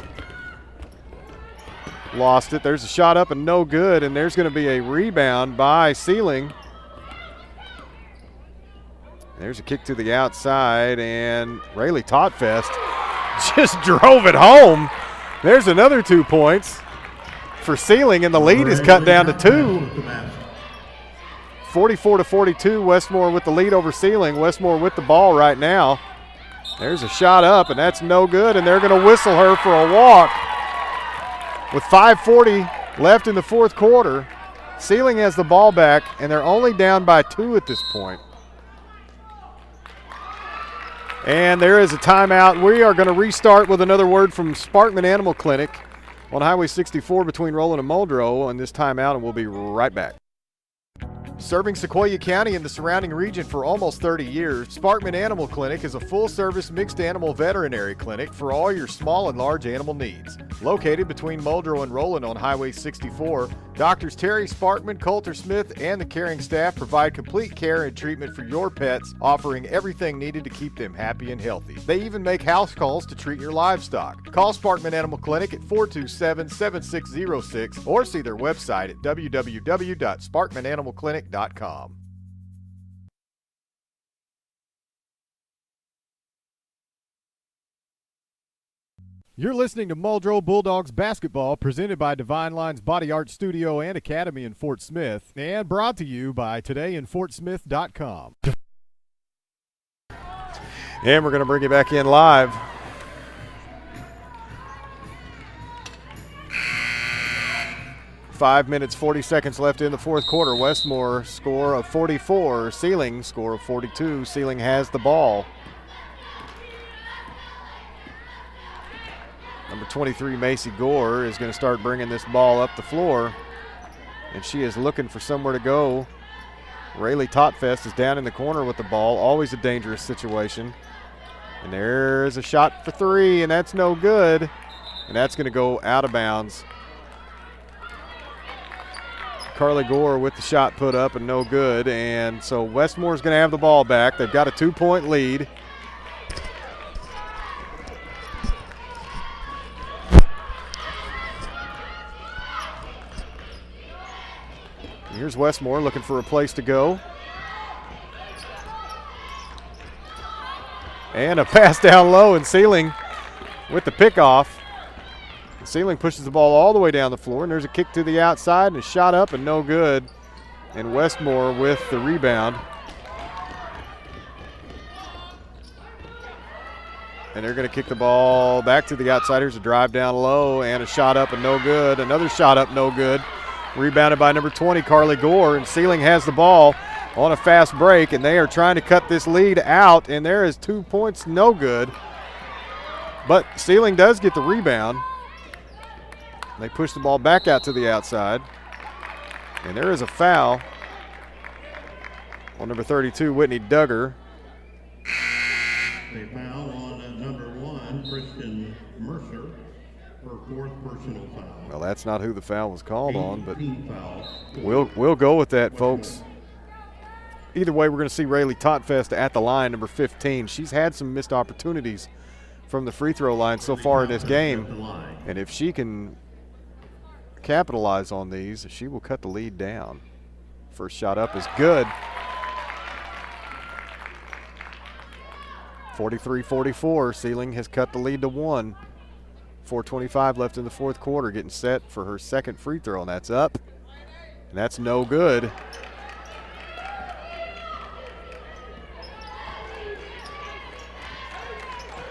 lost it. There's a shot up and no good, and there's going to be a rebound by Seiling. There's a kick to the outside, and Rayleigh Totfest just drove it home. There's another 2 points for Seiling, and the lead is cut down to 2. 44-42, Westmoore with the lead over Seiling. Westmoore with the ball right now. There's a shot up, and that's no good, and they're going to whistle her for a walk. With 5:40 left in the fourth quarter, Seiling has the ball back, and they're only down by 2 at this point. And there is a timeout. We are going to restart with another word from Sparkman Animal Clinic on Highway 64 between Roland and Muldrow on this timeout, and we'll be right back. Serving Sequoyah County and the surrounding region for almost 30 years, Sparkman Animal Clinic is a full-service mixed animal veterinary clinic for all your small and large animal needs. Located between Muldrow and Roland on Highway 64, Doctors Terry Sparkman, Coulter Smith, and the caring staff provide complete care and treatment for your pets, offering everything needed to keep them happy and healthy. They even make house calls to treat your livestock. Call Sparkman Animal Clinic at 427-7606 or see their website at www.sparkmananimalclinic.com. You're listening to Muldrow Bulldogs basketball, presented by Divine Lines Body Art Studio and Academy in Fort Smith, and brought to you by todayinfortsmith.com. And we're going to bring you back in live. Five minutes, 40 seconds left in the fourth quarter. Westmoore score of 44, Seiling score of 42. Seiling has the ball. Number 23, Macy Gore, is going to start bringing this ball up the floor, and she is looking for somewhere to go. Rayleigh Totfest is down in the corner with the ball, always a dangerous situation. And there's a shot for 3, and that's no good, and that's going to go out of bounds. Carly Gore with the shot put up and no good, and so Westmore's going to have the ball back. They've got a 2-point lead. Here's Westmoore looking for a place to go. And a pass down low, and Seiling with the pickoff. Seiling pushes the ball all the way down the floor, and there's a kick to the outside and a shot up and no good. And Westmoore with the rebound. And they're going to kick the ball back to the outside. Here's a drive down low and a shot up and no good. Another shot up, no good. Rebounded by number 20, Carly Gore. And Seiling has the ball on a fast break, and they are trying to cut this lead out. And there is 2 points, no good. But Seiling does get the rebound. They push the ball back out to the outside. And there is a foul on number 32, Whitney Duggar. A foul on number 1, Kristen Mercer, her 4th personal foul. Well, that's not who the foul was called on, but Team foul. we'll go with that, folks. Either way, we're going to see Rayleigh Totfest at the line, number 15. She's had some missed opportunities from the free throw line so far in this game. And if she can capitalize on these, she will cut the lead down. First shot up is good. 43-44, Seiling has cut the lead to 1. 4:25 left in the fourth quarter, getting set for her second free throw, and that's up. And that's no good.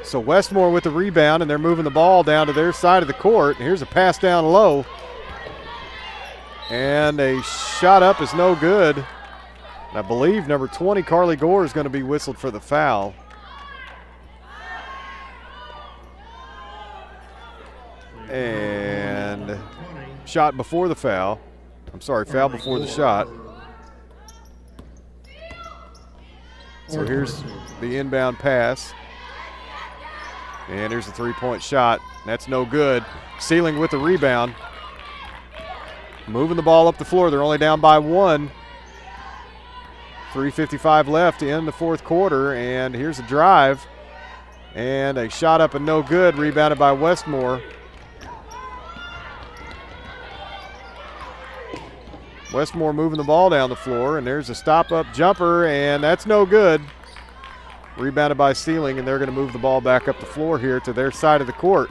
So Westmoore with the rebound, and they're moving the ball down to their side of the court. Here's a pass down low. And a shot up is no good. And I believe number 20, Carly Gore, is going to be whistled for the foul. And shot before the foul. I'm sorry, foul before the shot. So here's the inbound pass. And here's a three-point shot. That's no good. Seiling with the rebound. Moving the ball up the floor. They're only down by 1. 3:55 left in the fourth quarter. And here's a drive. And a shot up and no good. Rebounded by Westmoore. Westmoore moving the ball down the floor. And there's a stop-up jumper. And that's no good. Rebounded by Seiling, and they're going to move the ball back up the floor here to their side of the court.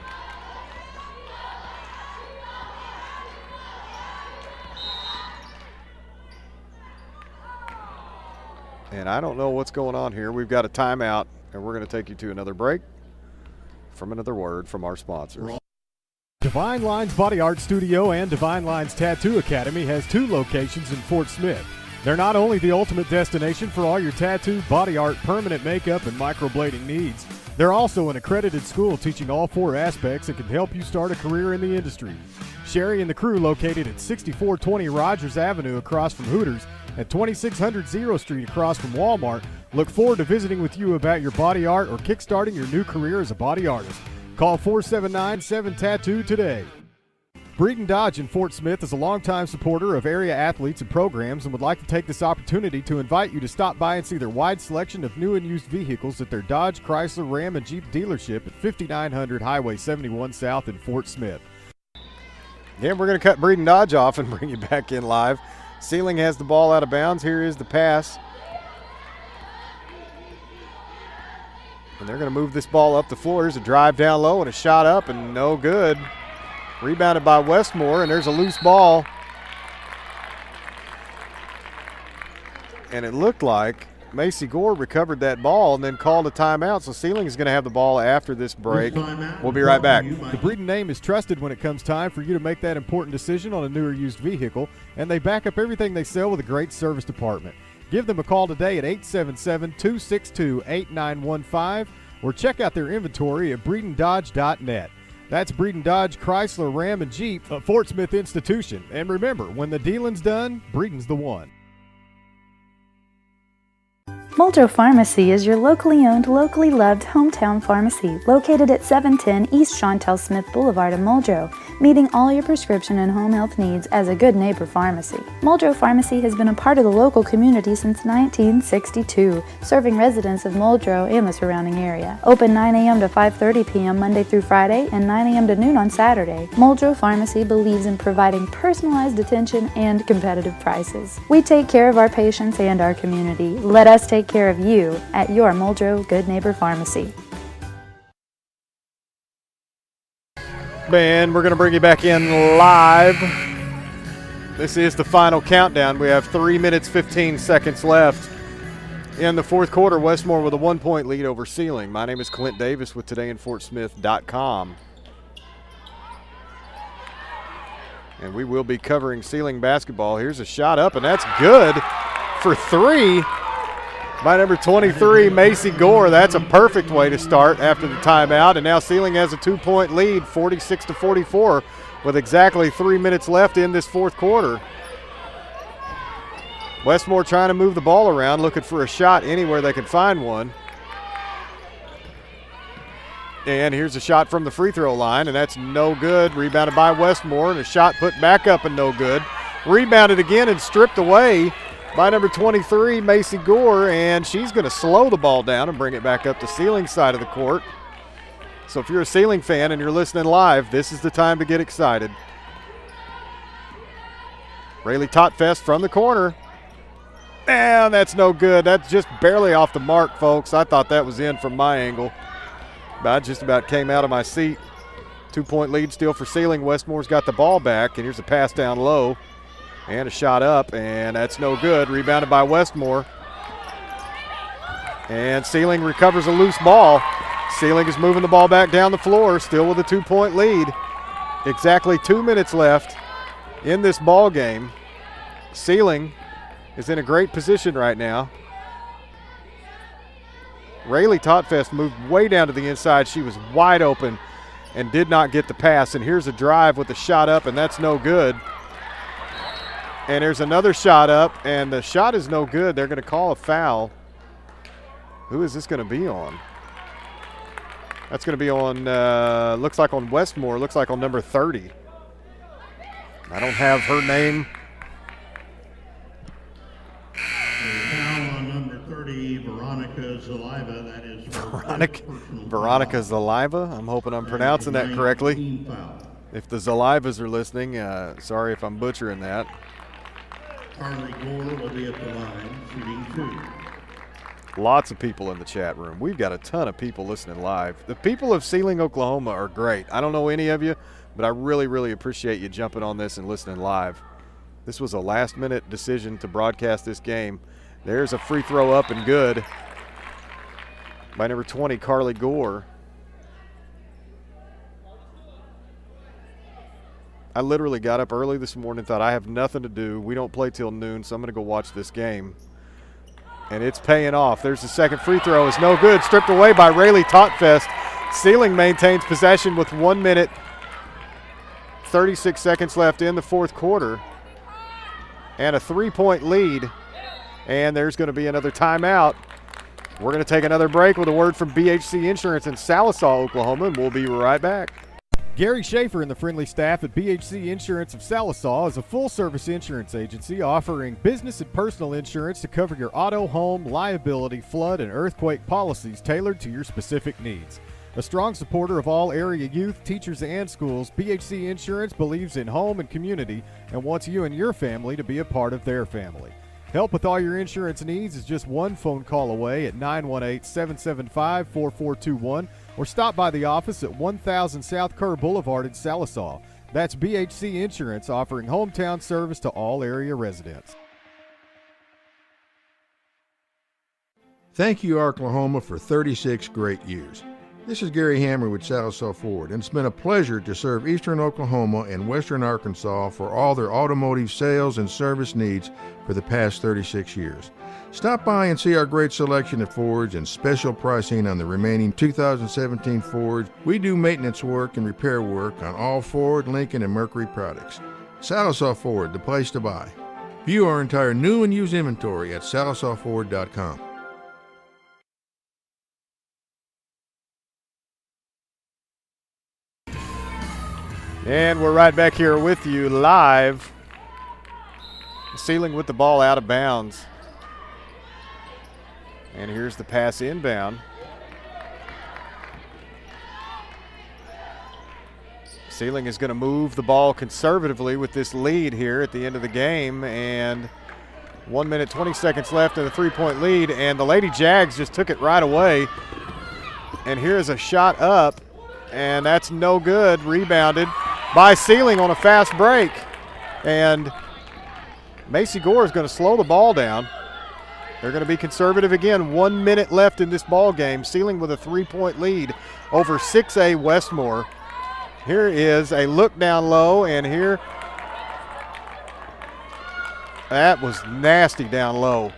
And I don't know what's going on here. We've got a timeout, and we're going to take you to another break from another word from our sponsors. Divine Lines Body Art Studio and Divine Lines Tattoo Academy has 2 locations in Fort Smith. They're not only the ultimate destination for all your tattoo, body art, permanent makeup, and microblading needs, they're also an accredited school teaching all 4 aspects that can help you start a career in the industry. Sherry and the crew, located at 6420 Rogers Avenue across from Hooters and 2600 Zero Street across from Walmart, look forward to visiting with you about your body art or kickstarting your new career as a body artist. Call 479-7TATTOO today. Breeden Dodge in Fort Smith is a longtime supporter of area athletes and programs and would like to take this opportunity to invite you to stop by and see their wide selection of new and used vehicles at their Dodge, Chrysler, Ram, and Jeep dealership at 5900 Highway 71 South in Fort Smith. Again, we're going to cut Breeden Dodge off and bring you back in live. Seiling has the ball out of bounds. Here is the pass. And they're going to move this ball up the floor. Here's a drive down low and a shot up and no good. Rebounded by Westmoore, and there's a loose ball. And it looked like Macy Gore recovered that ball and then called a timeout, so Seiling is going to have the ball after this break. We'll be right back. The Breeden name is trusted when it comes time for you to make that important decision on a new or used vehicle, and they back up everything they sell with a great service department. Give them a call today at 877-262-8915 or check out their inventory at BreedenDodge.net. That's Breeden Dodge, Chrysler, Ram, and Jeep, a Fort Smith institution. And remember, when the dealing's done, Breeden's the one. Muldrow Pharmacy is your locally owned, locally loved hometown pharmacy located at 710 East Chantel Smith Boulevard in Muldrow, meeting all your prescription and home health needs as a good neighbor pharmacy. Muldrow Pharmacy has been a part of the local community since 1962, serving residents of Muldrow and the surrounding area. Open 9 a.m. to 5:30 p.m. Monday through Friday and 9 a.m. to noon on Saturday. Muldrow Pharmacy believes in providing personalized attention and competitive prices. We take care of our patients and our community. Let us take care of you at your Muldrow Good Neighbor Pharmacy. And we're going to bring you back in live. This is the final countdown. We have 3 minutes, 15 seconds left. In the fourth quarter, Westmoore with a 1-point lead over Seiling. My name is Clint Davis with todayinfortsmith.com. And we will be covering Seiling basketball. Here's a shot up, and that's good for three by number 23, Macy Gore. That's a perfect way to start after the timeout. And now Seiling has a 2-point lead, 46-44, with exactly 3 minutes left in this fourth quarter. Westmoore trying to move the ball around, looking for a shot anywhere they can find one. And here's a shot from the free throw line, and that's no good. Rebounded by Westmoore, and a shot put back up and no good. Rebounded again and stripped away by number 23, Macy Gore, and she's going to slow the ball down and bring it back up to Seiling side of the court. So if you're a Seiling fan and you're listening live, this is the time to get excited. Rayleigh Totfest from the corner. And that's no good. That's just barely off the mark, folks. I thought that was in from my angle, but I just about came out of my seat. 2-point lead still for Seiling. Westmoore's got the ball back, and here's a pass down low and a shot up, and that's no good. Rebounded by Westmoore. And Seiling recovers a loose ball. Seiling is moving the ball back down the floor, still with a 2-point lead. Exactly 2 minutes left in this ball game. Seiling is in a great position right now. Rayleigh Totfest moved way down to the inside. She was wide open and did not get the pass. And here's a drive with a shot up, and that's no good. And there's another shot up, and the shot is no good. They're going to call a foul. Who is this going to be on? That's going to be on, looks like on Westmoore, looks like on number 30. I don't have her name. Foul on number 30, Veronica Zaliva. That is Veronica Zaliva. I'm hoping I'm pronouncing that correctly. Foul. If the Zalivas are listening, sorry if I'm butchering that. Carly Gore will be at the line, shooting 2. Lots of people in the chat room. We've got a ton of people listening live. The people of Seiling, Oklahoma are great. I don't know any of you, but I really, really appreciate you jumping on this and listening live. This was a last-minute decision to broadcast this game. There's a free throw up and good by number 20, Carly Gore. I literally got up early this morning, thought I have nothing to do. We don't play till noon, so I'm going to go watch this game. And it's paying off. There's the second free throw. It's no good. Stripped away by Rayleigh Totfest. Seiling maintains possession with 1 minute, 36 seconds left in the fourth quarter. And a 3-point lead. And there's going to be another timeout. We're going to take another break with a word from BHC Insurance in Salisaw, Oklahoma, and we'll be right back. Gary Schaefer and the friendly staff at BHC Insurance of Salisaw is a full-service insurance agency offering business and personal insurance to cover your auto, home, liability, flood, and earthquake policies tailored to your specific needs. A strong supporter of all area youth, teachers, and schools, BHC Insurance believes in home and community and wants you and your family to be a part of their family. Help with all your insurance needs is just one phone call away at 918-775-4421 or stop by the office at 1000 South Kerr Boulevard in Salisaw. That's BHC Insurance, offering hometown service to all area residents. Thank you, Oklahoma, for 36 great years. This is Gary Hammer with Salisaw Ford, and it's been a pleasure to serve Eastern Oklahoma and Western Arkansas for all their automotive sales and service needs for the past 36 years. Stop by and see our great selection of Fords and special pricing on the remaining 2017 Fords. We do maintenance work and repair work on all Ford, Lincoln, and Mercury products. Salisaw Ford, the place to buy. View our entire new and used inventory at salisawford.com. And we're right back here with you live. Seiling with the ball out of bounds. And here's the pass inbound. Seiling is going to move the ball conservatively with this lead here at the end of the game. And 1 minute, 20 seconds left in the 3-point lead. And the Lady Jags just took it right away. And here's a shot up. and that's no good. Rebounded by Seiling on a fast break. And Macy Gore is going to slow the ball down. They're going to be conservative again. 1 minute left in this ball game. Seiling with a 3-point lead over 6A Westmoore. Here is a look down low, and here, that was nasty down low.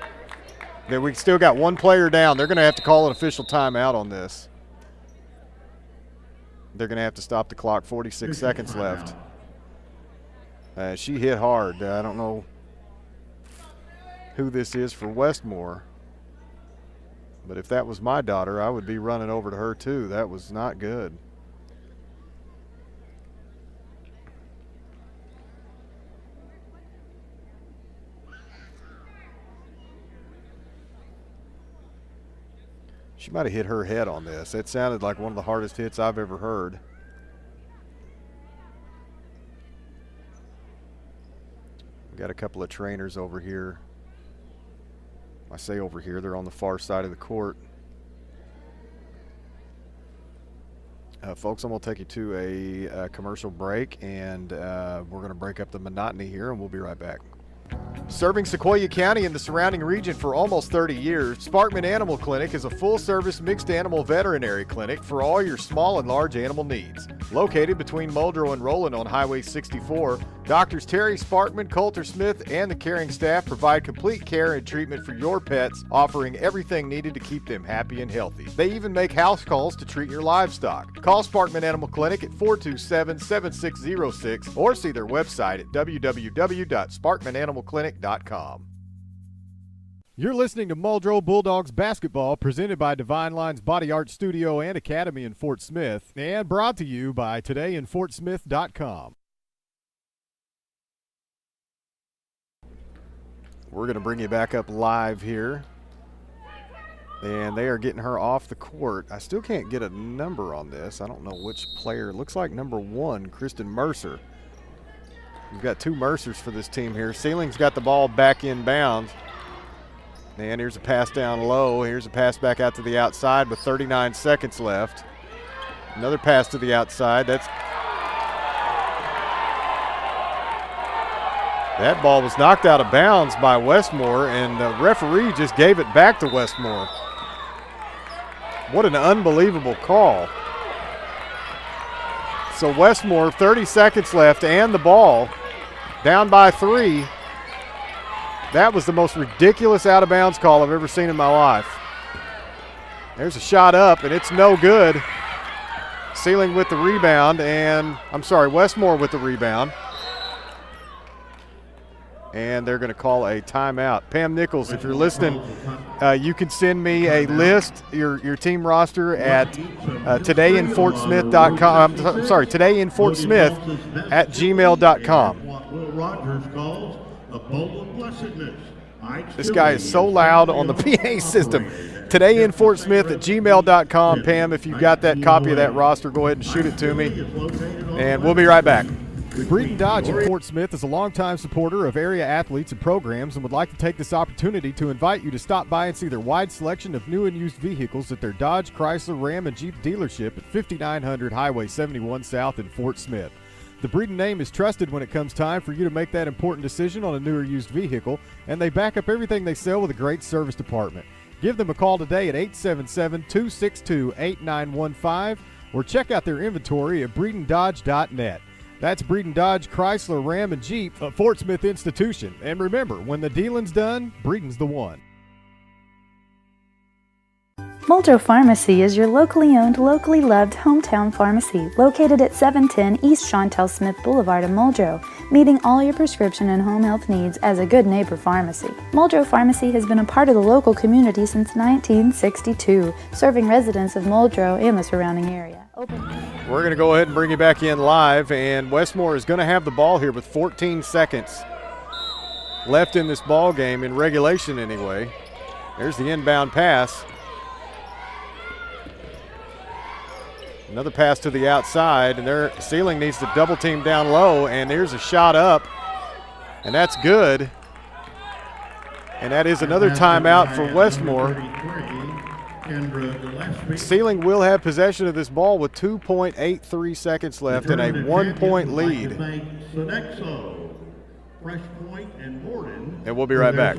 Then we still got one player down. They're going to have to call an official timeout on this. They're going to have to stop the clock. 46 seconds left. She hit hard. I don't know who this is for Westmoore, but if that was my daughter, I would be running over to her too. That was not good. She might have hit her head on this. It sounded like one of the hardest hits I've ever heard. We got a couple of trainers over here. I say over here, they're on the far side of the court. Folks, I'm going to take you to a commercial break, and we're going to break up the monotony here, and we'll be right back. Serving Sequoyah County and the surrounding region for almost 30 years, Sparkman Animal Clinic is a full-service mixed animal veterinary clinic for all your small and large animal needs. Located between Muldrow and Roland on Highway 64, Doctors Terry Sparkman, Coulter Smith, and the caring staff provide complete care and treatment for your pets, offering everything needed to keep them happy and healthy. They even make house calls to treat your livestock. Call Sparkman Animal Clinic at 427-7606 or see their website at www.sparkmananimalclinic.com. You're listening to Muldrow Bulldogs basketball, presented by Divine Lines Body Art Studio and Academy in Fort Smith, and brought to you by todayinfortsmith.com. We're going to bring you back up live here. And they are getting her off the court. I still can't get a number on this. I don't know which player. It looks like number 1, Kristen Mercer. We've got 2 Mercers for this team here. Seiling's got the ball back in bounds. And here's a pass down low. Here's a pass back out to the outside with 39 seconds left. Another pass to the outside. That ball was knocked out of bounds by Westmoore, and the referee just gave it back to Westmoore. What an unbelievable call. So Westmoore, 30 seconds left, and the ball, down by 3. That was the most ridiculous out-of-bounds call I've ever seen in my life. There's a shot up, and it's no good. Seiling with the rebound, Westmoore with the rebound. And they're going to call a timeout. Pam Nichols, if you're listening, you can send me a list, your team roster at todayinfortsmith.com. todayinfortsmith@gmail.com. Will Rogers calls a bowl of blessedness. This guy is so loud on the PA system. Todayinfortsmith@gmail.com. Pam, if you've got that copy of that roster, go ahead and shoot it to me. And we'll be right back. Breeden Dodge in Fort Smith is a longtime supporter of area athletes and programs and would like to take this opportunity to invite you to stop by and see their wide selection of new and used vehicles at their Dodge, Chrysler, Ram, and Jeep dealership at 5900 Highway 71 South in Fort Smith. The Breeden name is trusted when it comes time for you to make that important decision on a new or used vehicle, and they back up everything they sell with a great service department. Give them a call today at 877-262-8915 or check out their inventory at BreedenDodge.net. That's Breeden Dodge, Chrysler, Ram, and Jeep, a Fort Smith institution. And remember, when the dealing's done, Breeden's the one. Muldrow Pharmacy is your locally owned, locally loved hometown pharmacy located at 710 East Chantel Smith Boulevard in Muldrow, meeting all your prescription and home health needs as a good neighbor pharmacy. Muldrow Pharmacy has been a part of the local community since 1962, serving residents of Muldrow and the surrounding area. We're going to go ahead and bring you back in live, and Westmoore is going to have the ball here with 14 seconds left in this ball game, in regulation anyway. There's the inbound pass. Another pass to the outside, and their Seiling needs to double team down low, and there's a shot up, and that's good. And that is another timeout for Westmoore. Seiling will have possession of this ball with 2.83 seconds left and a 1-point lead. And we'll be right back.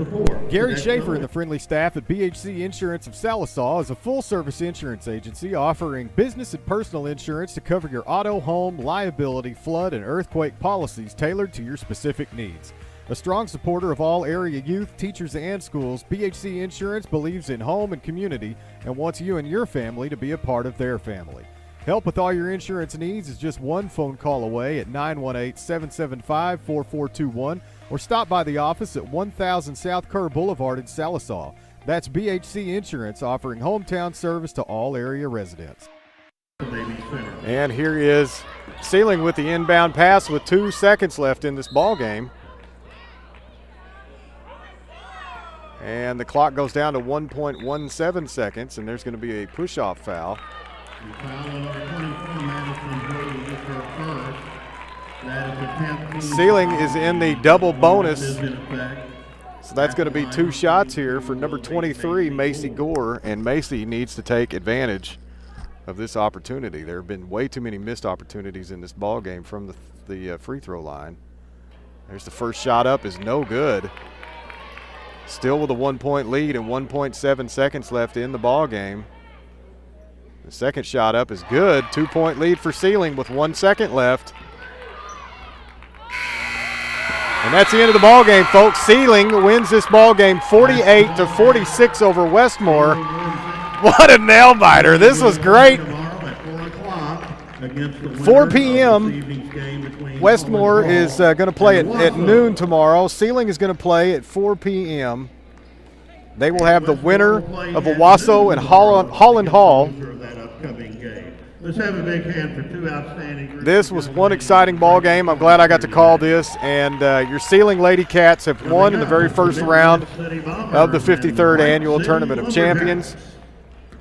Gary Schaefer and the friendly staff at BHC Insurance of Salisaw is a full-service insurance agency offering business and personal insurance to cover your auto, home, liability, flood, and earthquake policies tailored to your specific needs. A strong supporter of all area youth, teachers, and schools, BHC Insurance believes in home and community and wants you and your family to be a part of their family. Help with all your insurance needs is just one phone call away at 918-775-4421 or stop by the office at 1000 South Kerr Boulevard in Salisaw. That's BHC Insurance offering hometown service to all area residents. And here is Seiling with the inbound pass with 2 seconds left in this ball game. And the clock goes down to 1.17 seconds, and there's going to be a push-off foul. Seiling is in the double bonus, so that's going to be 2 shots here for number 23, Macy Gore, and Macy needs to take advantage of this opportunity. There have been way too many missed opportunities in this ball game from the free throw line. There's the first shot up, is no good. Still with a 1-point lead and 1.7 seconds left in the ball game. The second shot up is good. 2-point lead for Seiling with 1 second left. And that's the end of the ball game, folks. Seiling wins this ball game 48-46 over Westmoore. What a nail biter. This was great. 4 p.m. Westmoore is going to play at noon tomorrow. Seiling is going to play at 4 p.m. They will have the winner of Owasso and Holland Hall. Let's have a big hand for 2 outstanding. This was one exciting ball game. I'm glad I got to call this. And your Seiling Lady Cats have won in the very first round of the 53rd Annual Tournament of Champions.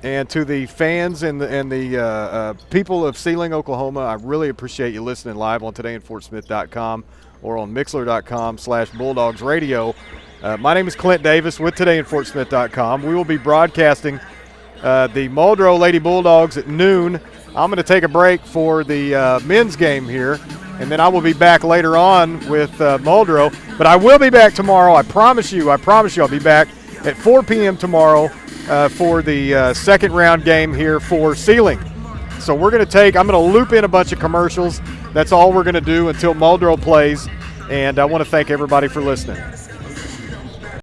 And to the fans and the people of Seiling, Oklahoma, I really appreciate you listening live on todayinfortsmith.com or on mixler.com/Bulldogs Radio. My name is Clint Davis with todayinfortsmith.com. We will be broadcasting the Muldrow Lady Bulldogs at noon. I'm going to take a break for the men's game here, and then I will be back later on with Muldrow. But I will be back tomorrow. I promise you I'll be back at 4 p.m. tomorrow for the second round game here for Seiling. So I'm going to loop in a bunch of commercials. That's all we're going to do until Muldrow plays, and I want to thank everybody for listening.